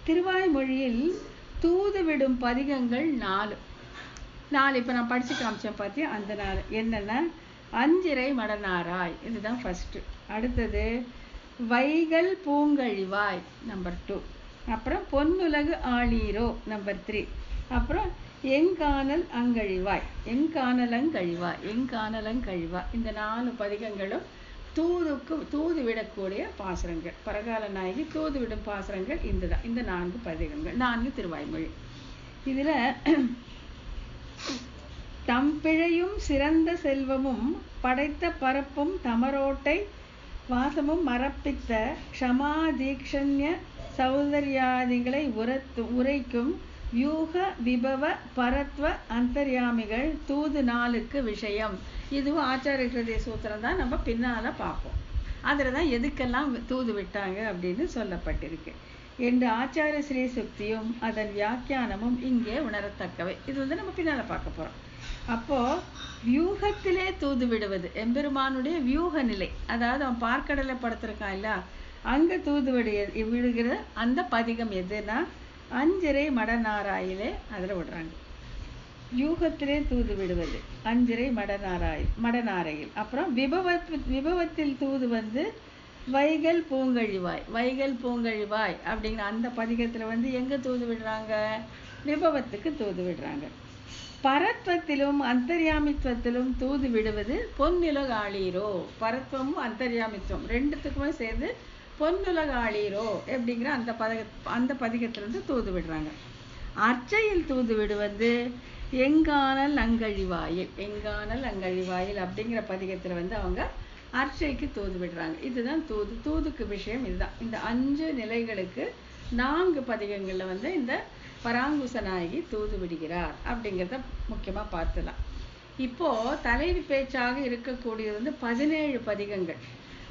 திருவாய்மொழியில் தூது விடும் பதிகங்கள் 4 இப்போ நான் படிச்சு காமிச்சேன் பார்த்தியா? அந்த 4 என்னென்ன? அஞ்சிரை மடனாராய், இதுதான் ஃபர்ஸ்ட். அடுத்தது வைகல் பூங்கழிவாய், நம்பர் 2. அப்புறம் பொன்னுலகு ஆளீரோ, நம்பர் 3. அப்புறம் எங்கானல் அங்கழிவாய், எங்கானலங்கழிவாய், எங்கானலங்கழிவாய். இந்த 4 பதிகங்களும் தூது விடக்கூடிய பாசுரங்கள். பரகால நாயகி தூது விடும் பாசுரங்கள் இந்த 4 பதிகங்கள், 4 திருவாய்மொழி. இதுல தம்பிழையும் சிறந்த செல்வமும் படைத்த பரப்பும் தமரோட்டை வாசமும் மரப்பித்த க்ஷமாதீக்ஷண்ய சௌந்தர்யாதிகளை உரைக்கும் வியூக, விபவ, பரத்வ, அந்தர்யாமிகள் தூது 4க்கு விஷயம். இதுவும் ஆச்சாரிய கிருதய சூத்திரம் தான், நம்ம பின்னால பார்ப்போம். அதில் தான் எதுக்கெல்லாம் தூது விட்டாங்க அப்படின்னு சொல்லப்பட்டிருக்கு என்று ஆச்சாரிய ஸ்ரீ சுக்தியும் அதன் வியாக்கியானமும் இங்கே உணரத்தக்கவை. இது நம்ம பின்னால பார்க்க போறோம். அப்போ வியூகத்திலே தூது விடுவது, எம்பெருமானுடைய வியூக நிலை, அதாவது அவன் பார்க்கடலை படுத்திருக்கான் இல்ல, அங்க தூது விடுகிற அந்த பதிகம் எதுனா அஞ்சிரை மடநாராயிலே அதில் விடுறாங்க. யூகத்திலே தூது விடுவது அஞ்சிரை மடநாரையில். அப்புறம் விபவத்தில் தூது வைகல் பூங்கழிவாய், வைகல் பூங்கழிவாய் அப்படிங்கிற அந்த பதிகத்தில் எங்க தூது விடுறாங்க? விபவத்துக்கு தூது விடுறாங்க. பரத்வத்திலும் அந்தர்யாமித்துவத்திலும் தூது விடுவது பொன்னுலகாளீரோ. பரத்வமும் அந்தர்யாமித்துவம் 2த்துக்குமே சேர்ந்து பொன்னுலகாளீரோ அப்படிங்கிற அந்த பதிகத்திலிருந்து தூது விடுறாங்க. அர்ச்சையில் தூது விடுவது எங்கானல் அங்கழிவாயில், எங்கானல் அங்கழிவாயில் அப்படிங்கிற பதிகத்தில் அவங்க அர்ச்சைக்கு தூது விடுறாங்க. இதுதான் தூதுக்கு விஷயம். இதுதான் இந்த 5 நிலைகளுக்கு 4 பதிகங்கள்ல இந்த பராங்குச நாயகி தூது விடுகிறார் அப்படிங்கிறத முக்கியமா பார்த்துலாம். இப்போ தலைவி பேச்சாக இருக்கக்கூடியது 17 பதிகங்கள்.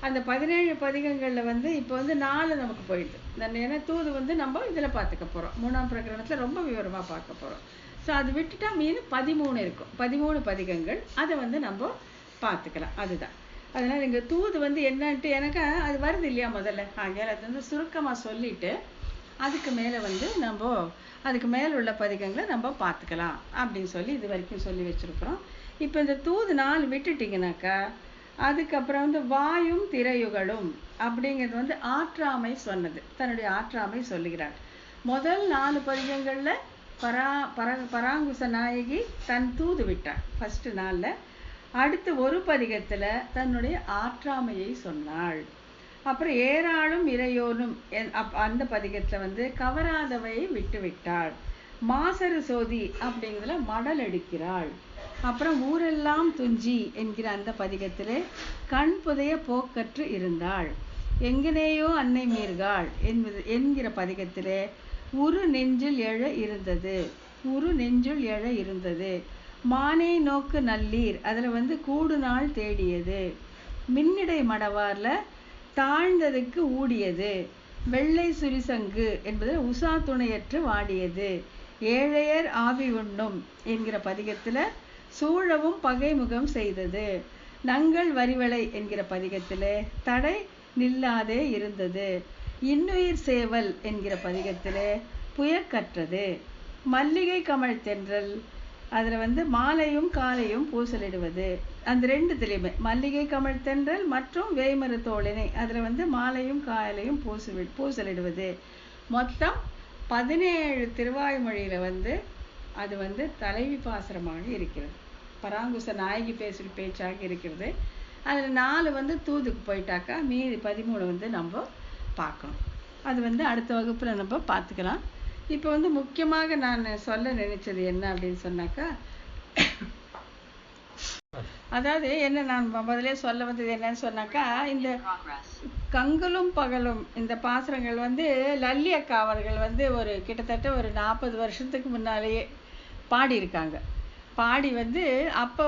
அந்த 17 பதிகங்கள்ல இப்போ 4 நமக்கு போயிடுது. ஏன்னா தூது நம்ம இதுல பார்த்துக்க போறோம். 3ஆம் பிரகரணத்துல ரொம்ப விவரமா பார்க்க போறோம். ஸோ அது விட்டுட்டா மீது 13 இருக்கும். 13 பதிகங்கள் அதை நம்ம பார்த்துக்கலாம். அதுதான். அதனால இங்க தூது என்னன்ட்டு எனக்கு அது வருது இல்லையா முதல்ல. ஆகையால் அது சுருக்கமா சொல்லிட்டு அதுக்கு மேல நம்ம அதுக்கு மேல உள்ள பதிகங்களை நம்ம பார்த்துக்கலாம் அப்படின்னு சொல்லி இது வரைக்கும் சொல்லி வச்சிருக்கிறோம். இப்போ இந்த தூது 4 விட்டுட்டீங்கன்னாக்கா அதுக்கப்புறம் வாயும் திரையுகளும் அப்படிங்கிறது ஆற்றாமை சொன்னது. தன்னுடைய ஆற்றாமை சொல்லுகிறார். முதல் 4 பதிகங்கள்ல பராங்குச நாயகி தன் தூது விட்டார் ஃபர்ஸ்ட் நாள்ல. அடுத்து ஒரு பதிகத்துல தன்னுடைய ஆற்றாமையை சொன்னாள். அப்புறம் ஏராளும் இறையோனும் அந்த பதிகத்துல கவராதவையை விட்டு விட்டாள். மாசரு சோதி அப்படிங்கிறதுல மடல் எடுக்கிறாள். அப்புறம் ஊரெல்லாம் துஞ்சி என்கிற அந்த பதிகத்திலே கண் புதைய போக்கற்று இருந்தாள். எங்கனேயோ அன்னை மீர்காள் என்கிற பதிகத்திலே உரு நெஞ்சில் எழ இருந்தது. மானே நோக்கு நல்லீர் அதுல கூடு நாள் தேடியது. மின்னிடை மடவார்ல தாழ்ந்ததுக்கு ஊடியது. வெள்ளை சுரிசங்கு என்பது உசா துணையற்று வாடியது. ஏழையர் ஆவி உண்ணும் என்கிற பதிகத்துல சூழவும் பகைமுகம் செய்தது. நங்கள் வரிவளை என்கிற பதிகத்திலே தடை நில்லாதே இருந்தது. இன்னுயிர் சேவல் என்கிற பதிகத்தில் புயக்கற்றது, மல்லிகை கமழ் தென்றல் அதில் மாலையும் காலையும் பூசலிடுவது, அந்த ரெண்டுத்துலேயுமே மல்லிகை கமழ் தென்றல் மற்றும் வேய்மரு தோளினை அதில் மாலையும் காலையும் பூசலிடுவது. மொத்தம் 17 திருவாய்மொழியில் அது தலைவி பாசுரமாக இருக்கிறது. பராங்குச நாயகி பேசுகிற பேச்சாக இருக்கிறது. அதில் 4 தூதுக்கு போயிட்டாக்கா மீதி 13 நம்ம பார்க்கணும். அது அடுத்த வகுப்பில் நம்ம பார்த்துக்கலாம். இப்போ முக்கியமாக நான் சொல்ல நினைச்சது என்ன அப்படின்னு சொன்னாக்கா, அதாவது என்ன நான் முதலே சொல்ல வந்தது என்னன்னு சொன்னாக்கா, இந்த கங்குலும் பகலும் இந்த பாசுரங்கள் லல்லி அக்கா அவர்கள் ஒரு கிட்டத்தட்ட ஒரு 40 வருஷத்துக்கு முன்னாலேயே பாடியிருக்காங்க. பாடி அப்போ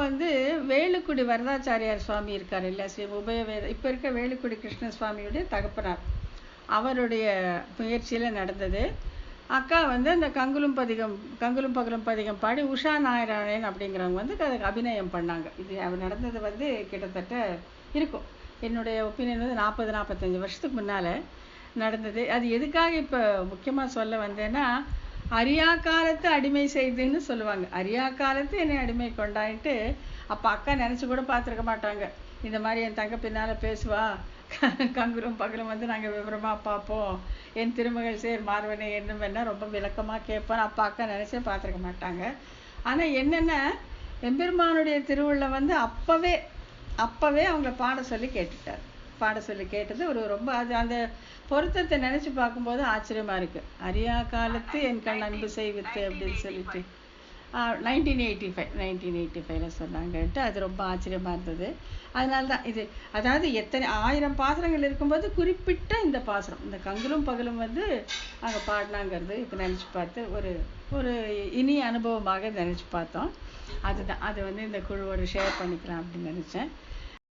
வேலுக்குடி வரதாச்சாரியார் சுவாமி இருக்கார் இல்லை, ஸ்ரீ உபயவேத இப்போ இருக்க வேலுக்குடி கிருஷ்ணசுவாமியுடைய தகப்பனார், அவருடைய முயற்சியில் நடந்தது. அக்கா அந்த கங்குலும் பகலும் பதிகம் பாடி உஷா நாராயணன் அப்படிங்கிறவங்க அதுக்கு அபிநயம் பண்ணாங்க. இது நடந்தது கிட்டத்தட்ட இருக்கும், என்னுடைய ஒப்பீனியன் 40-45 வருஷத்துக்கு முன்னால் நடந்தது. அது எதுக்காக இப்போ முக்கியமாக சொல்ல வந்தேன்னா, அரியா காலத்து அடிமை செய்துன்னு சொல்லுவாங்க. அரியா காலத்து என்னை அடிமை கொண்டாயிட்டு அப்போ அக்கா நினச்சி கூட பார்த்துருக்க மாட்டாங்க. இந்த மாதிரி என் தங்க பின்னால் பேசுவா, கங்குலும் பகலும் நாங்கள் விவரமாக பார்ப்போம், என் திருமகள் சேர் மார்வனை என்னும் வேணா ரொம்ப விளக்கமாக கேட்போம். அப்போ அக்கா நினச்சே பார்த்துருக்க மாட்டாங்க. ஆனால் என்னென்ன எம்பெருமானுடைய திருவுள்ள அப்போவே அவங்கள பாட சொல்லி கேட்டுட்டார். பாட சொல்லி கேட்டது ஒரு ரொம்ப அது அந்த பொருத்தத்தை நினச்சி பார்க்கும்போது ஆச்சரியமாக இருக்குது. அரியா காலத்து என் கண் அன்பு செய்வித்து அப்படின்னு சொல்லிட்டு 1985 சொன்னாங்கன்ட்டு அது ரொம்ப ஆச்சரியமாக இருந்தது. அதனால தான் இது, அதாவது எத்தனை 1000 பாசுரங்கள் இருக்கும்போது குறிப்பிட்ட இந்த பாசுரம், இந்த கங்குலும் பகலும் அங்கே பாடினாங்கிறது இப்போ நினச்சி பார்த்து ஒரு இனிய அனுபவமாக நினச்சி பார்த்தோம். அதுதான் அது இந்த குழுவோடு ஷேர் பண்ணிக்கலாம் அப்படின்னு நினச்சேன்.